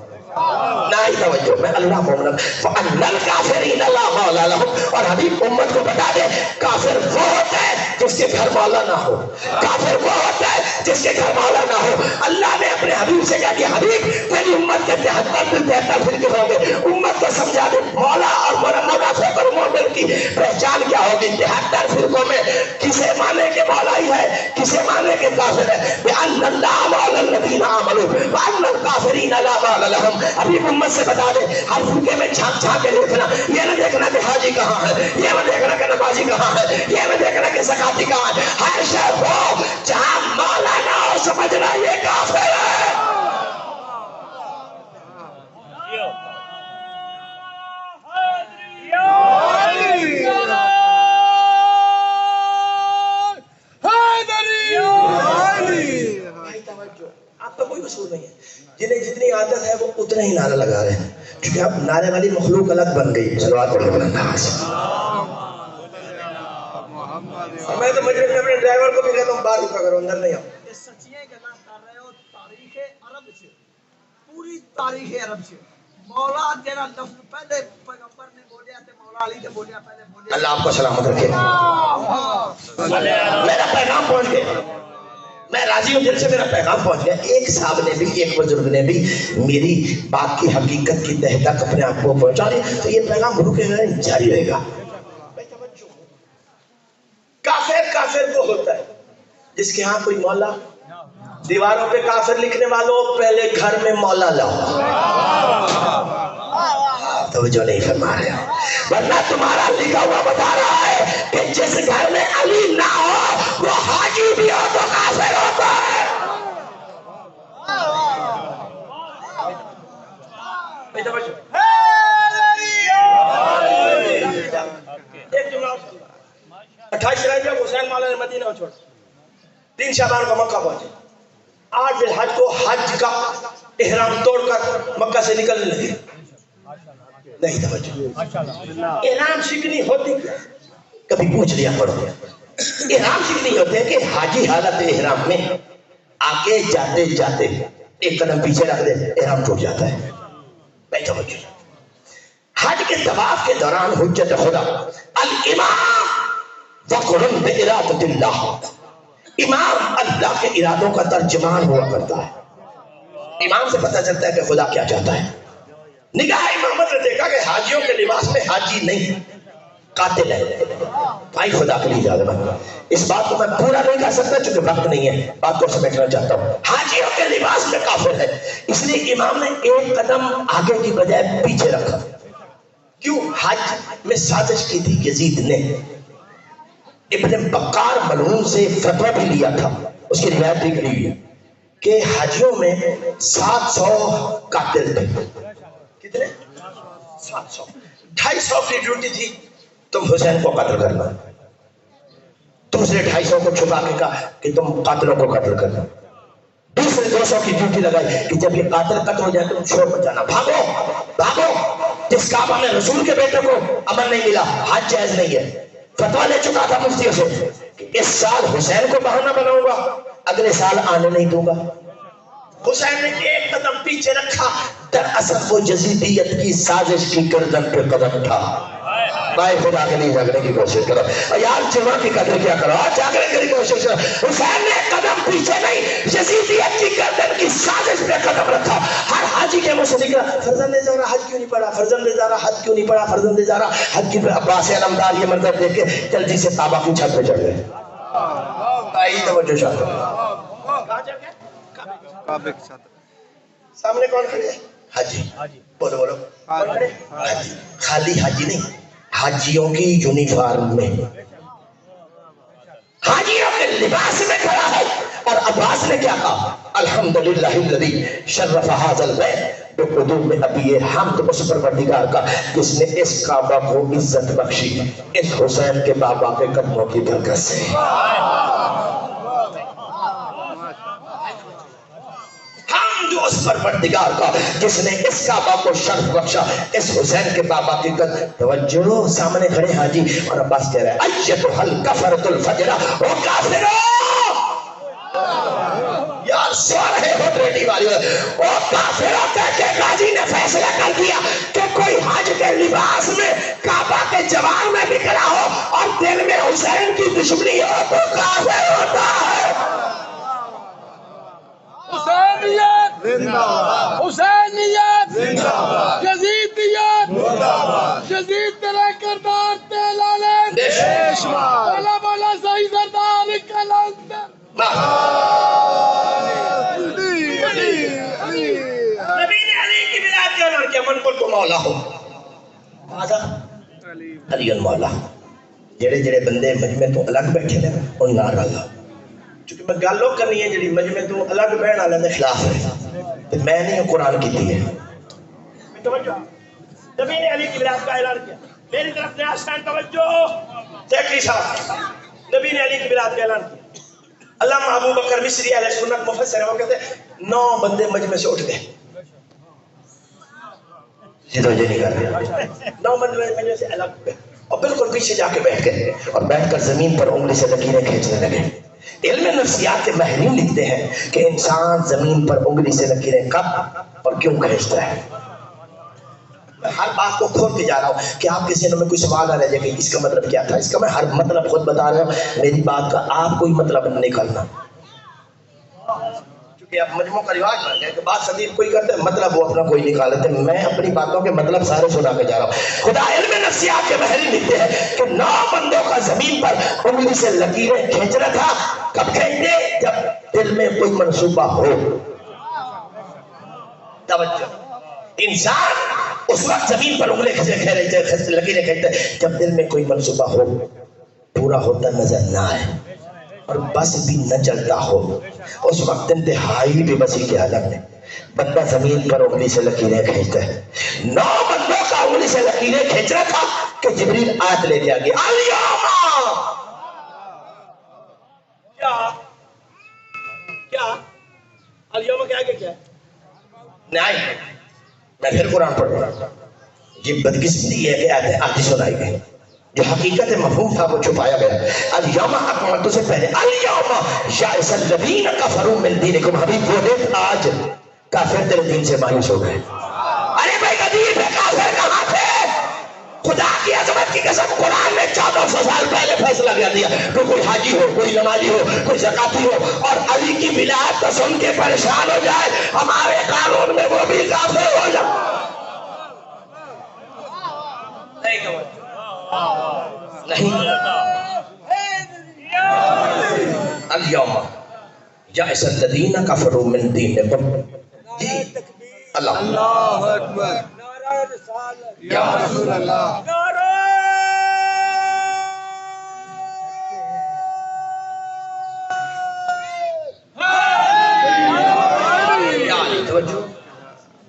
Speaker 1: نہ ہی توجہ، میں اللہ مومنوں فأن الکافرین لا مولا لهم، اور حبیب امت کو بتا دے کافر وہ ہوتا ہے جس کے گھر مولا نہ ہو، کافر وہ ہوتا ہے جس کے گھر مولا نہ ہو۔ اللہ نے اپنے حبیب سے کہا کہ حبیب تیری امت کے 73 فرقے ہوں گے، امت کو سمجھا دے مولا اور منافق اور مومن کی پہچان کیا ہوگی۔ 73 فرقوں میں کسے مانے کے مولا ہی ہے، کسے مانے کے کافر ہے۔ بأن اللہ مولا الذین آمنوا وأن الکافرین لا مولا لهم، حبیب امت سے بتا دے ہر فرقے میں جھانک جھانک کے دیکھنا، یہ نہ دیکھنا کہ حاجی کہاں ہے، یہ نہ دیکھنا کہ نمازی کہاں ہے، یہ نہ دیکھنا کہ زکاتی کہاں ہے، ہر شے وہ جہاں مولا نہ ہو سمجھنا یہ کافر ہے۔ آپ کا کوئی قصور نہیں ہے، جنہیں جتنی عادت ہے وہ اتنا ہی نعرہ لگا رہے ہیں، کیونکہ اب نعرے والی مخلوق الگ بن گئی۔ صلوات پڑھو بلند آواز سے۔ میں تو مجلس میں اپنے ڈرائیور کو بھی کہتا ہوں باہر رکا کرو، اندر نہیں آؤ۔
Speaker 3: سچیاں گلاں کر رہے ہو تاریخ عرب سے، پوری تاریخ عرب سے مولا جیڑا لفظ پہلے پیغمبر نے بولیا تے مولا علی نے بولیا پہلے بولیا۔
Speaker 1: اللہ آپ کو سلامت رکھے۔ میرا پیغام پہنچ گیا، میں راضی ہوں دل سے، میرا پیغام پہنچ گیا۔ ایک صاحب نے بھی، ایک بزرگ نے بھی میری بات کی حقیقت کی تہ تک اپنے آپ کو پہنچا دی، تو یہ پیغام رکے گا نہیں، جاری رہے گا۔ کافر وہ ہوتا ہے جس کے ہاں کوئی مولا، دیواروں پہ کافر لکھنے والوں پہلے گھر میں مولا لاؤ۔ توجہ نہیں فرما رہے ہو، ورنہ تمہارا لکھا ہوا بتا رہا ہے کہ جس گھر میں علی نہ ہو وہ حاجی بھی ہو تو کافر ہوتا ہے۔ ایک جملہ 28 رجب حسین مولا نے مدینہ چھوڑ، 3 شعبان کو مکہ پہنچے، 8 ذی الحج کو حج کا احرام توڑ کر مکہ سے نکلنے لگے۔ نہیں توجہ، احرام شکنی ہوتی کیا؟ کبھی پوچھ لیا پڑھو، احرام شکنی ہوتے ہیں کہ حاجی حالت احرام میں آگے جاتے جاتے ایک قدم پیچھے رکھ دے، احرام ٹوٹ جاتا ہے۔ نہیں توجہ، حج کے طواف کے دوران حجت خدا الامام وقرن بارادۃ اللہ، امام اللہ کے ارادوں کا ترجمان ہوا کرتا ہے۔ امام سے پتہ چلتا ہے کہ خدا کیا چاہتا ہے۔ نگاہ امامت نے دیکھا کہ حاجیوں کے لباس میں حاجی نہیں، قاتل ہے۔ بھائی خدا کے لیے اجازت ہے، اس بات کو میں پورا نہیں کر سکتا چونکہ وقت نہیں ہے، بات کو سمجھنا چاہتا ہوں۔ حاجیوں کے لباس میں کافر ہے، اس لیے امام نے ایک قدم آگے کی بجائے پیچھے رکھا۔ کیوں؟ حج میں سازش کی تھی یزید نے، ابن بکار ملعون سے فتویٰ بھی لیا تھا، اس کی روایت بھی کری ہوئی کہ حجیوں میں 700 قاتل تھے۔ کتنے؟ 700۔ 250 کی ڈیوٹی تھی تم حسین کو قتل کرنا، دوسرے 250 کو چھپا کے کہا کہ تم قاتلوں کو قتل کرنا، دوسرے 200 کی ڈیوٹی لگائی کہ جب یہ قاتل قتل ہو جائے تم شور مچانا، بھاگو بھاگو۔ جس کعبہ میں رسول کے بیٹے کو امن نہیں ملا، حج جائز نہیں ہے، فتویٰ لے چکا تھا مفتیوں سے کہ اس سال حسین کو بہانہ بناؤں گا، اگلے سال آنے نہیں دوں گا۔ حسین نے ایک قدم پیچھے رکھا، دراصل وہ یزیدیت کی سازش کی گردن پہ قدم تھا۔ بھائی خدا کے لیے جاگنے کی کوشش کرو یار، جمعہ کی قدر کیا کرو، جاگنے کی کوشش کرو۔ حسین نے قدم پیچھے نہیں، یزیدیت کی گردن کی سازش پہ قدم رکھا۔ ہر حاجی کے منہ سے نکلا، فرزند زہرا حج کیوں نہیں پڑا، فرزند زہرا حج کیوں نہیں پڑا، فرزند زہرا حج کیوں نہیں پڑا۔ عباس علمدار یہ منظر دیکھ کے جلدی سے کعبہ کی چھت پہ چڑھ گئے۔ بھائی توجہ چاہتا ہوں، سامنے کون کھڑے ہیں؟ حاجی، بولو بولو، حاجی، خالی حاجی نہیں، حاجیوں کی یونیفارم میں، حاجیوں کے لباس میں کھڑا ہے۔ اور عباس نے کیا کہا؟ الحمدللہ الذی شرف ھذا البیت بقدوم ابی حمد، اس پروردگار کا جس نے اس کعبہ کو عزت بخشی اس حسین کے بابا کے قدموں کی برکت سے۔ جو اس پروردگار کا جس نے اس کعبہ کو شرف بخشا اس حسین کے بابا کی قدر۔ توجہ، سامنے کھڑے حاجی اور عباس کہہ رہے ہیں ایتھا الکفرۃ الفجرہ، او کافرو، یار سو رہے ہو ریڈی والی، او کافرو کہہ کے غازی نے فیصلہ کر دیا کہ کوئی حج کے لباس میں کعبہ کے جوار میں بھی کھڑا ہو اور دل میں حسین کی دشمنی ہو تو کافر ہوتا ہے۔
Speaker 2: حسینیت زندہ باد، حسینیت زندہ باد، یزیدیت زندہ باد، یزید تیرے کردار تیلالے بیشمار، بولا بولا صحیح سردار کلندر۔
Speaker 1: نبی نے علی کی ولایت کا اعلان کیا، من کو تو مولا ہو آدھا علی المولا۔ جڑے جڑے بندے مجمع تو الگ بیٹھے نے ان نہ رلا، چونکہ میں گل وہ کرنی ہے جڑی مجمع تو الگ بہن والے کے خلاف ہے، تو میں نہیں قرآن کی ہے۔ نبی نے علی کی ولایت کا اعلان کیا، میری طرف سے آسان توجہ، سیکرٹری صاحب، نبی نے علی کی ولایت کا اعلان کیا۔ علامہ ابو بکر مصری علیہ سنت مفسر ہے، وہ کہتے ہیں 9 بندے مجمع سے اٹھ گئے، یہ تو یہ نہیں کر رہے، 9 بندے مجمع سے الگ ہوئے اور بالکل پیچھے جا کے بیٹھ گئے اور بیٹھ کر زمین پر انگلی سے لکیریں کھینچنے لگے۔ علم نفسیات کے ماہرین لکھتے ہیں کہ انسان زمین پر انگلی سے لکیریں کب اور کیوں کھینچتا ہے۔ میں ہر بات کو کھول کے جا رہا ہوں کہ آپ کسی میں کوئی سوال آ رہا ہے کہ اس کا مطلب کیا تھا، اس کا میں ہر مطلب خود بتا رہا ہوں، میری بات کا آپ کوئی مطلب نہیں نکالنا، کیونکہ اب مجموع کا رواج بن گیا کہ بات صدیق کوئی کرتے ہیں مطلب وہ اپنا کوئی نکال لیتے ہیں۔ میں اپنی باتوں کے مطلب سارے سنا کے جا رہا ہوں۔ خدا علم نفسیات کے ماہرین لکھتے ہیں کہ 9 بندوں کا زمین پر انگلی سے لکیریں کھینچنا تھا، کب کھینچتے؟ جب دل میں کوئی منصوبہ ہو۔ توجہ، انسان اس وقت زمین پر انگلیں لکیریں کھینچتے جب دل میں کوئی منصوبہ ہو، پورا ہوتا نظر نہ آئے اور بس بھی نہ چلتا ہو، اس وقت انتہائی بے بسی کے حالت میں بندہ زمین پر انگلی سے لکیریں کھینچتا ہے۔ 9 بندوں کا انگلی سے لکیریں کھینچنا تھا کہ جبریل آیت لے لیا گیا، الیوم کیا الیوم کیا آگے کیا ہے؟ نہیں، میں پھر قرآن پڑھ رہا ہوں۔ یہ بدقسمتی ہے کہ آیتیں آدھی سنائی گئی، جو حقیقت مفہوم تھا وہ چھپایا گیا۔ الیوم اکملت سے پہلے الیوم یئس الذین کفروا من دینکم، حبیب وہ دن آج کافر تیرے دین سے مایوس ہو گئے۔ ارے بھائی غدیر ہے، کافر کہاں تھے؟ خدا کی عظمت کی قسم، قرآن نے 1400 سال پہلے فیصلہ کر دیا کہ کوئی حاجی ہو، کوئی نمازی ہو، کوئی زکاتی ہو اور علی کی ولایت کو سن کے پریشان ہو جائے، ہمارے قانون میں وہ بھی کافر ہو جائے۔ نہیں، الیوم یئس الذین کفروا من دینکم۔ جی اللہ
Speaker 2: اکبر،
Speaker 1: یا رسول اللہ، توجہ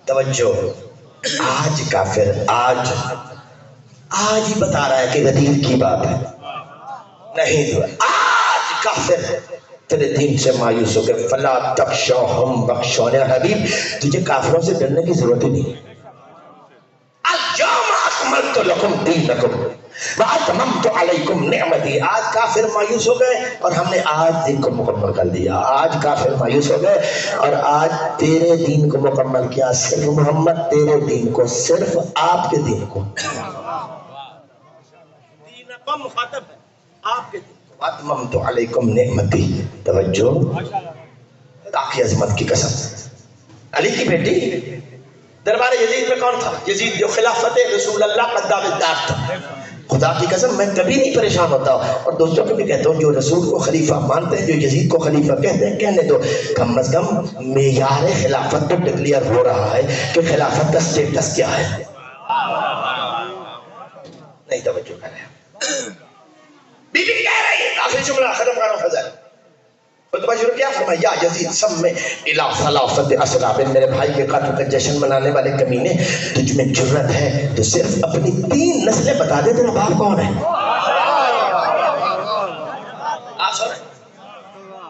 Speaker 1: توجہ، آج کافر آج ہی بتا رہا ہے کہ غدیر کی بات ہے، نہیں آج کافر تیرے دین سے مایوس ہو گئے۔ فلا تخشوہم واخشونی، حبیب تجھے کافروں سے ڈرنے کی ضرورت ہی نہیں ہے۔ الیوم اکملت لکم دینکم، وَأَتْمَمْتُ عَلَيْكُمْ نِعْمَتِي. آج کافر مایوس ہو گئے اور ہم نے آج دین کو مکمل کر دیا. آج کافر مایوس ہو گئے اور آج تیرے دین کو مکمل کیا. صرف محمد تیرے دین کو, صرف آپ کے دین کو. دین کا مخاطب ہے آپ کے دین کو. وَأَتْمَمْتُ عَلَيْكُمْ نِعْمَتِي. توجہ, خدا کی عظمت کی قسم. علی کی بیٹی دربار یزید میں کون تھا؟ یزید جو خلافت رسول اللہ کا دعویدار تھا. خدا کی قسم میں کبھی نہیں پریشان ہوتا اور دوستوں کو بھی کہتا ہوں جو رسول کو خلیفہ مانتے ہیں, جو یزید کو خلیفہ کہتے ہیں, کہنے دو. کم از کم معیار خلافت تو ڈکلیئر ہو رہا ہے کہ خلافت کا سٹیٹس کیا ہے. نہیں توجہ کر رہے. بی بی کہہ رہی ہے, آخری جملہ ختم کرو فضل. خطبہ شروع کیا فرمایا, یا یزید سب میں الہ ثلاثت اسلاب. میرے بھائی کے قتل کا جشن منانے والے کمینے, تجھ میں جرت ہے تو صرف اپنی 3 نسلیں بتا دے تیرا باپ کون ہے. آپ سنیں,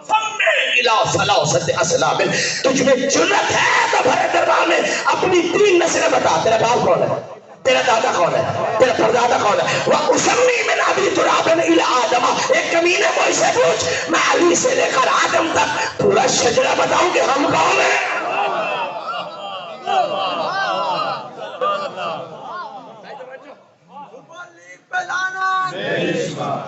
Speaker 1: سب میں الہ ثلاثت اسلاب. تجھ میں جرت ہے تو بھرے دربار میں اپنی 3 نسلیں بتا, تیرا باپ کون ہے, تیرا دادا کون ہے, تیرا پردادا کون ہے. وَأُسَمِّي مِنْ أَبِي تُرَابٍ إِلَىٰ آدَمَ. ایک کمینے مجھ سے پوچھ, میں علی سے لے کر آدم تک پورا شجرہ بتاؤں کہ ہم کون ہیں.
Speaker 3: مبلغ پہ لعنت,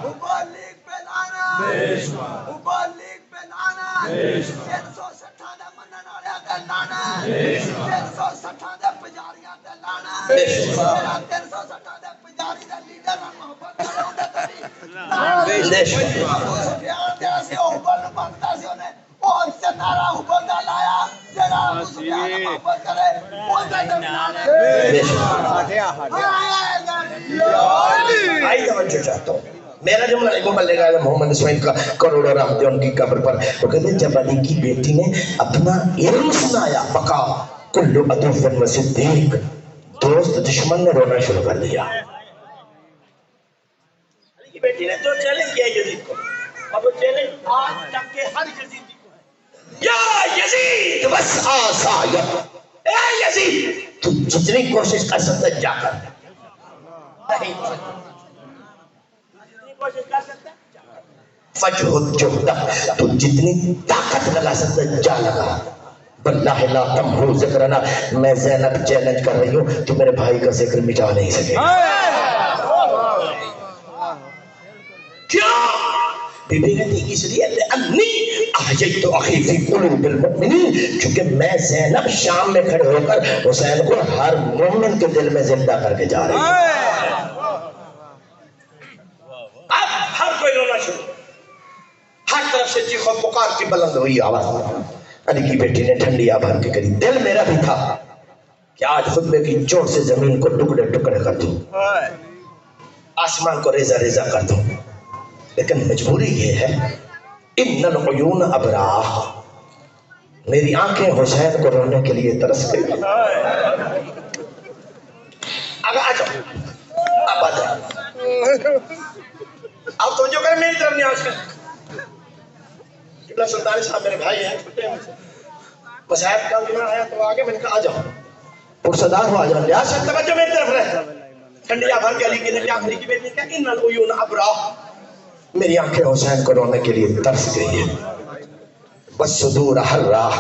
Speaker 3: مبلغ پہ لعنت, مبلغ پہ لعنت. 360 منن والے تے لعنت, 360 دے پجاریاں تے لعنت. 360 دے پجاری دا لیڈر محبت کراوندا تیری لعنت. ابو سفیان دے اسی حبل منگتا سی اونے, او سے نارا حبل دا لایا جڑا ابو سفیان دا محبت کرے او دے لعنت.
Speaker 1: آئی توجہ چاہتا ہوں. میرا جملہ ایک مبلغ ہے محمد اسماعیل کا, کروڑوں رحمتیں ان کی قبر پر. وہ کہتے ہیں جب علی کی بیٹی نے اپنا علم سنایا, بقا کل عدو و صدیق, دوست دشمن نے رونا شروع کر دیا. علی کی بیٹی نے جو چیلنج کیا یزید کو, اور وہ چیلنج آج تک کے ہر یزیدی کو ہے. یا یزید بس آسا, اے یزید تو جتنی کوشش کر سکتا جا کر, نہیں کوشش کر سکتا فجہد جہدہ, تو جتنی طاقت لگا سکتا جا لگا. واللہ لا تمحو ذکرنا. میں زینب چیلنج کر رہی ہوں, تو میرے بھائی کا ذکر مٹا نہیں سکے. کیوں؟ بی بی کہتی اس لیے لأنی احجیت اخی فی قلوب المؤمنین, کیونکہ میں زینب شام میں کھڑے ہو کر حسین کو ہر مومن کے دل میں زندہ کر کے جا رہی ہوں. اب ہر کوئی رونا شروع, ہر طرف سے چیخ و پکار کی بلند ہوئی آواز. علی کی بیٹی نے ٹھنڈی آبان کے قریب, دل میرا بھی تھا کہ آج خطبے کی چوٹ سے زمین کو ٹکڑے ٹکڑے کر دوں, آسمان کو ریزہ ریزہ کر دوں, لیکن مجبوری یہ ہے. ان العیون ابراہ, میری آنکھیں حسین کو رونے کے لیے ترس گئی. اب آ جاؤ, اب آ جاؤ, اب توجہ کریں میری طرف نیاز کریں. قبلہ سلطانی صاحب میرے بھائی ہیں, چھوٹے ہیں, مسائب کا دنیا آیا تو آگے میں نے کہا آ جاؤ, پرصدار ہو آ جاؤ. لحاظ سے توجہ میری طرف رہے. ٹھنڈی آبان کے علی کی نے آخری کی بیٹی نے کہا ان العیون ابراہ, میری آنکھیں حسین کو رونے کے لیے ترس گئی ہیں. بس صدور ہر راہ,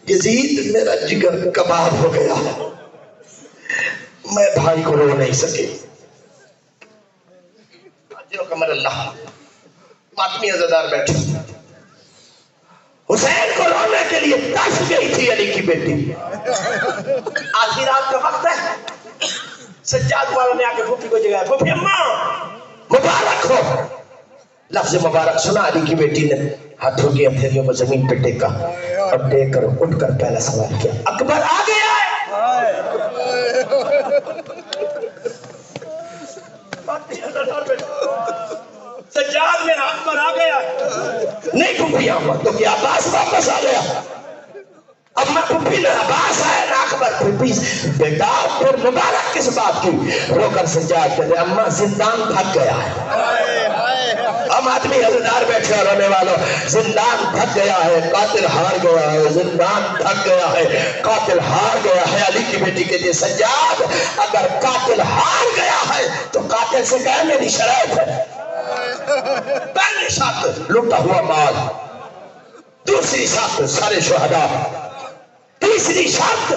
Speaker 1: یزید میرا جگر کباب ہو گیا, میں بھائی کو رو نہیں سکے. کمر اللہ ماتمی عزادار بیٹھے, حسین کو رونے کے لیے ترس گئی تھی علی کی بیٹی. آدھی رات کا وقت ہے, سجاد والوں نے آکے پھوپھی کو جگایا, پھوپھی اماں مبارک ہو. لفظ مبارک سنا, علی کی بیٹی نے ہاتھوں کی ہتھیلیوں کو زمین پہ ٹیکا اور ٹیک کر اٹھ کر پہلا سوال کیا, اکبر آ گیا ہے. سجاد میں اکبر آ گیا نہیں, پھوپھی آؤں تو کیا عباس واپس آ گیا. اب میں پھوپھی نہ عباس آیا نہ اکبر. پھوپھی بیٹا پھر مبارک کس بات کی؟ رو کر سجاد کہتے اماں زندان بھگ گیا ہے. ہم آدمی حضردار بیٹھے اور رونے والوں، زندان تھک گیا ہے، قاتل ہار گیا ہے، زندان تھک گیا ہے، قاتل ہار گیا ہے۔ علی کی بیٹی کہتی ہے سجاد اگر قاتل ہار گیا ہے تو قاتل سے کہے میری شرائط ہے۔ پہلی شرط لوٹا ہوا مال، دوسری شرط سارے شہداء، تیسری شرط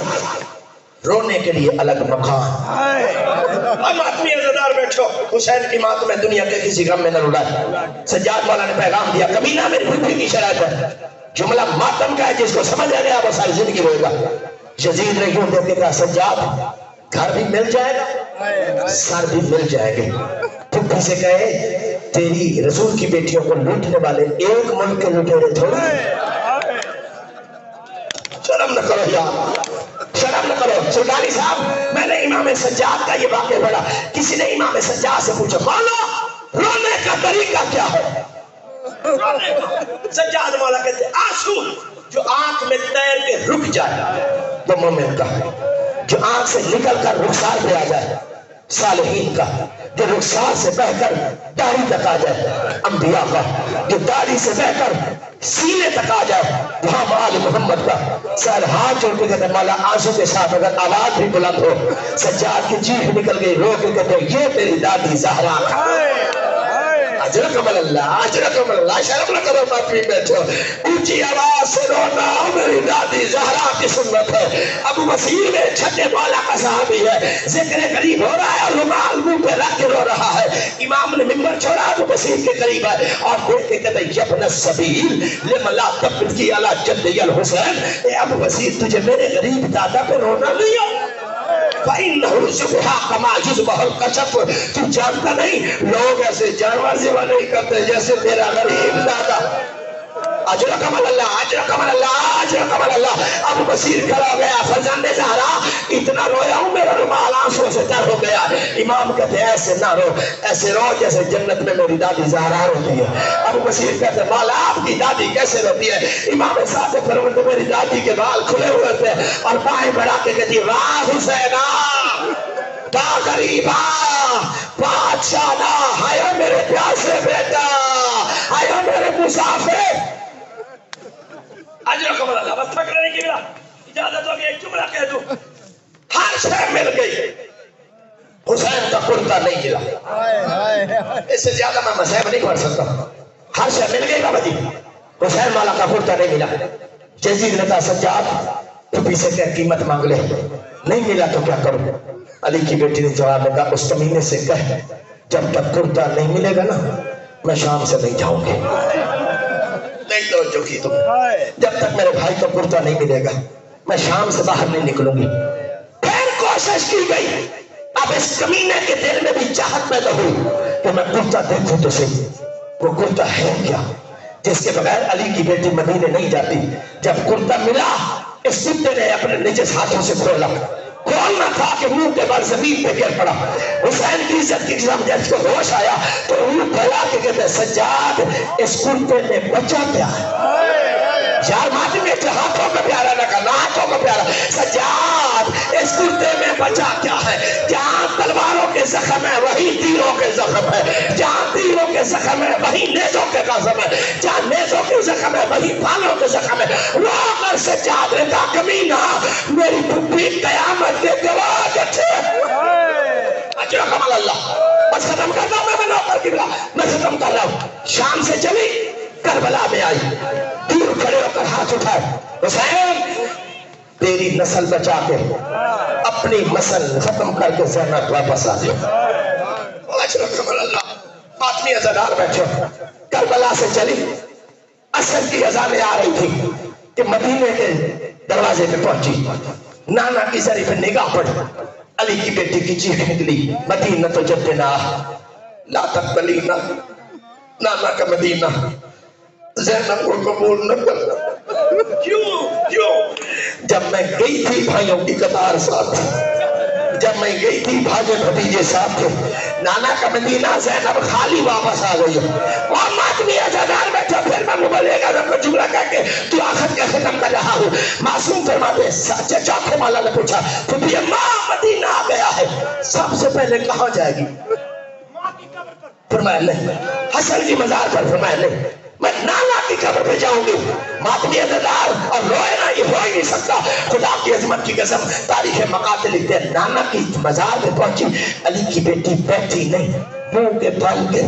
Speaker 1: رونے کے لیے الگ مکان۔ ہم آدمی عزادار بیٹھو، حسین کی مات میں دنیا کے کسی غم میں نہ رڑائے۔ سجاد مولا نے پیغام دیا کمینہ میری بھوپی کی شرائط ہے، جملہ ماتم کا ہے، جس کو سمجھ آ گیا وہ ساری زندگی روئے گا۔ یزید نے یوں دیکھ کے کہا سجاد گھر بھی مل جائے گا، سر بھی مل جائے گا۔ بھوپی سے کہے تیری رسول کی بیٹیوں کو لوٹنے والے ایک ملک کے لٹیرے تھوڑے، شرم نہ کرو یار، شرم نہ کرو۔ سلطانی صاحب میں نے امام سجاد کا یہ واقعہ پڑھا، کسی نے امام سجاد سے پوچھا مولا رونے کا طریقہ کیا ہے؟ سجاد مولا کہتے آنسو جو آنکھ میں تیر کے رک جائے وہ مومن کا، جو آنکھ سے نکل کر رخسار پہ آ جائے صالحین کا، جو رخسار سے بہ کر داڑھی تک آ جائے انبیاء کا، جو داڑھی سے بہ کر سینے تک آ جائے وہاں آل محمد کا۔ سر ہاتھ جوڑ کے کہتے مولا آنسو کے ساتھ اگر آواز بھی بلند ہو، سجاد کی جیب نکل گئی رو کے کہتے یہ تیری دادی زہرا کا۔ اجرکم اللہ، اجرکم اللہ، شرم نہ کرو باپی بیٹھو، اونچی آواز سے رونا میری دادی زہرا کی سنت ہے۔ ابو بصیر میں چھٹے مولا کا صحابی ہے، ذکر قریب ہو رہا ہے اور رومال منہ پہ رکھ کے رو رہا ہے۔ امام نے منبر چھوڑا ابو بصیر کے قریب ہے اور دیکھ کے کہتے یبن السبیل لم لا تبکی علی جدی الحسین، اے ابو بصیر تجھے میرے غریب دادا پہ رونا نہیں ہو؟ فَإِنَّهُ زُبْحَا كَمَا يُزْبَحُ الْقَشَفُ، تو جانتا نہیں لوگ ایسے جانور زیوہ نہیں کرتے جیسے تیرا غریب دادا۔ اجرکم اللہ، اجرکم اللہ، اجرکم اللہ۔ ابو بصیر کھڑا ہو گیا، فرزند زہرا اتنا رویا ہوں میرا رومال آنسوں سے تر ہو گیا۔ امام کہتے ہیں ایسے نہ رو، ایسے رو جیسے جنت میں میری دادی زہرا روتی ہے۔ ابو بصیر کہتے ہیں مولا آپ کی دادی کیسے روتی ہے؟ امام صاحب فرماتے ہیں میری دادی کے بال کھلے ہوئے تھے اور بائیں بڑھا کے کہتی واہ حسینہ با غریبا بادشاہ نہ، ہائے میرے پیاسے بیٹا، ہائے میرے مسافر۔ اجرکم اللہ، بس پکڑنے نہیں کی ملا، اجازت ہوگی ایک جملہ کہہ دوں، ہر شے مل گئی، حسین کا کرتا نہیں ملا۔ اس سے زیادہ میں مذہب نہیں پڑھ سکتا، ہر شے مل گئی بابا جی، حسین مولا کا کرتا نہیں ملا۔ یزید نے کہا سجاد پھوپھی سے کیا قیمت مانگ لے، نہیں ملا تو کیا کروں؟ علی کی بیٹی نے جواب میں کہا اس کمینے سے کہہ جب تک کرتا نہیں ملے گا نا میں شام سے نہیں جاؤں گی۔ نہیں توجہ کی تم، جب تک میرے بھائی کو کرتا نہیں ملے گا میں شام سے باہر نہیں نکلوں گی۔ پھر کوشش کی گئی، اب اس کمینے کے دل میں بھی چاہت پیدا ہوئی کہ میں کرتا دیکھوں تو صحیح وہ کرتا ہے کیا جس کے بغیر علی کی بیٹی مدینے نہیں جاتی۔ جب کرتا ملا اس کتے نے اپنے نجس ہاتھوں سے کھولا، کھولنا تھا کہ منہ کے بل زمین پہ گر پڑا۔ حسین کی عزت کی قسم جب اس کو ہوش آیا تو منہ پھیلا کے کہتے سجاد اس کرتے میں بچا کیا ہے؟ یار ماتی میں ہاتھوں کا پیارا نہ کرنا، ہاتھوں کا پیارا، سجاد اس کرتے میں بچا کیا ہے؟ جہاں تلواروں کے زخم ہے وہی تیروں کے زخم ہے، جہاں تیروں کے زخم ہے وہی نیزوں کے زخم ہے، جہاں نیزوں کے زخم ہے وہی بالوں کے زخم ہے۔ وہ اگر سجاد نے کہا کمینہ میری پھوپھی قیامت کے گواہ بیٹھے۔ اجرکم اللہ، بس ختم کرتا ہوں میں نوکر قبلہ، میں ختم کر رہا ہوں۔ شام سے چلی کربلا میں آئی، دور کھڑے ہو کر ہاتھ اٹھائے، حسین تیری نسل بچا کے اپنی نسل ختم کر کے زینت واپس آ جائے۔ اجرکم اللہ، فاطمی عزادار بیٹھے، کربلا سے چلی، عصر کی اذانیں آ رہی تھی کہ مدینے کے دروازے پہ پہنچی، نانا کی ظریف نگاہ پڑی، علی کی بیٹی کی چیخ نکلی مدینہ تو جدنا لا تقبلینا، نانا کا مدینہ زینب کو قبول نہ کرنا۔ کیوں؟ جب میں گئی تھی بھائیوں کی قطار ساتھ، جب میں گئی تھی بھاجے بھتیجے ساتھ تھے، نانا کا مدینہ زینب خالی واپس آ گئی، اور ماتمی عزادار بیٹھا، پھر میں مبلغ اعظم کو جملہ کہہ کے تو آخر کا ختم کر رہا ہوں۔ معصوم فرماتے چاچے مولا نے پوچھا تو ماں مدینہ آ گیا ہے، سب سے پہلے کہاں جائے گی؟ فرمایا نہیں. حسن کی مزار پر فرمایا نہیں, میں نانا کی قبر پہ جاؤں گی. ماتمی عزدار اور روئے نا, یہ ہو ہی نہیں سکتا. خدا کی عظمت کی قسم, تاریخ مقاتل لکھتے ہیں نانا کی مزار پہ پہنچی, علی کی بیٹی بیٹھی نہیں, منہ کے بال گر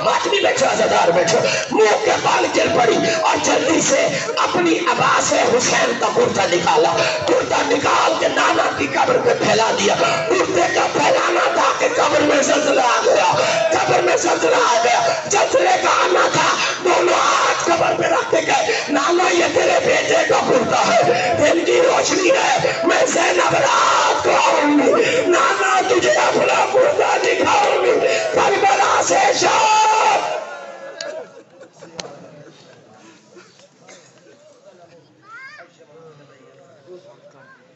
Speaker 1: ماتمی بیٹھو, عزدار بیٹھو, منہ کے بال گر پڑی اور جلدی سے اپنی عبا سے حسین کا کرتا نکالا. کرتا نکال کے نانا کی قبر پہ پھیلا دیا. کرتے کا پھیلانا تھا کہ قبر میں زلزلہ آ گیا, قبر میں زلزلہ آ گیا. زلزلے کا آنا تھا, دونوں ہاتھ قبر پہ رکھتے گئے. نانا یہ تیرے بیٹے کا کرتا ہے, دل کی روشنی ہے, میں زینب